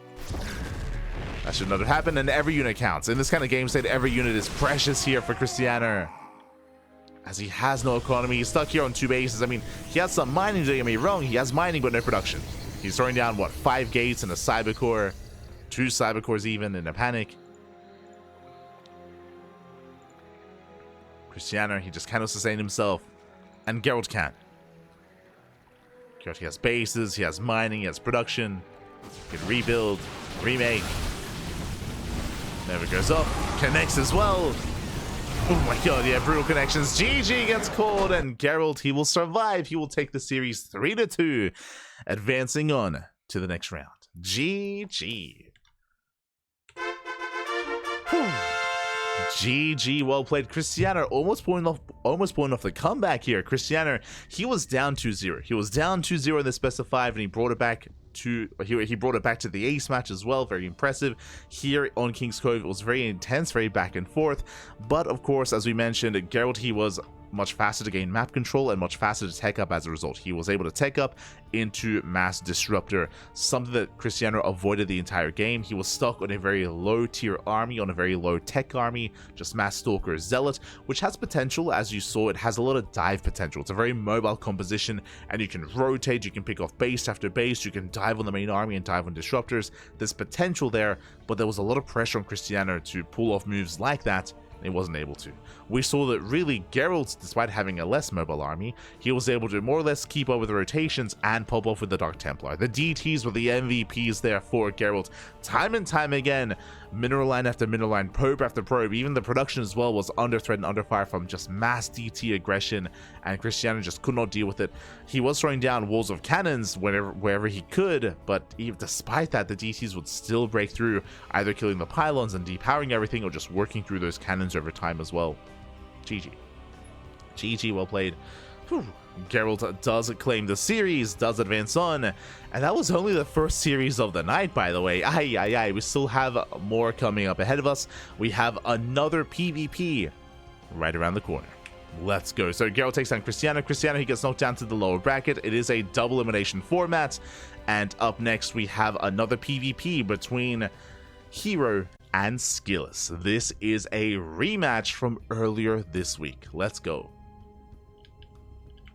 That should not have happened, and every unit counts. In this kind of game state, every unit is precious here for Krystianer. As he has no economy, he's stuck here on 2 bases. I mean, he has some mining, don't get me wrong. He has mining, but no production. He's throwing down, what, 5 gates and a cybercore. 2 cybercores even in a panic. Krystianer, he just cannot sustain himself. And Gerald can. Gerald, he has bases, he has mining, he has production. He can rebuild, remake. Never goes up. Connects as well. Oh my god, yeah, brutal connections. GG gets called, and Gerald, he will survive. He will take the series 3-2, advancing on to the next round. GG. GG, well played. Krystianer almost pulling off the comeback here. Krystianer, he was down 2-0. He was down 2-0 in the best of 5, and he brought it back to the ace match as well. Very impressive. Here on King's Cove, it was very intense, very back and forth. But of course, as we mentioned, Gerald, he was much faster to gain map control and much faster to tech up as a result. He was able to tech up into Mass Disruptor, something that Krystianer avoided the entire game. He was stuck on a very low tier army, on a very low tech army, just Mass Stalker Zealot, which has potential. As you saw, it has a lot of dive potential. It's a very mobile composition, and you can rotate, you can pick off base after base, you can dive on the main army and dive on disruptors. There's potential there, but there was a lot of pressure on Krystianer to pull off moves like that. He wasn't able to. We saw that really Gerald, despite having a less mobile army, he was able to more or less keep up with the rotations and pop off with the Dark Templar. The DTs were the MVPs there for Gerald. Time and time again, Mineral line after mineral line, probe after probe. Even the production as well was under threat and under fire from just mass DT aggression, and Krystianer just could not deal with it. He was throwing down walls of cannons wherever he could, but even despite that, the DTs would still break through, either killing the pylons and depowering everything, or just working through those cannons over time as well. GG. GG, well played. Whew. Gerald does claim the series, does advance on, and that was only the first series of the night, by the way. We still have more coming up ahead of us. We have another PvP right around the corner. Let's go. So Gerald takes down Krystianer. He gets knocked down to the lower bracket. It is a double elimination format, and up next we have another PvP between Hero and Skillous. This is a rematch from earlier this week. Let's go.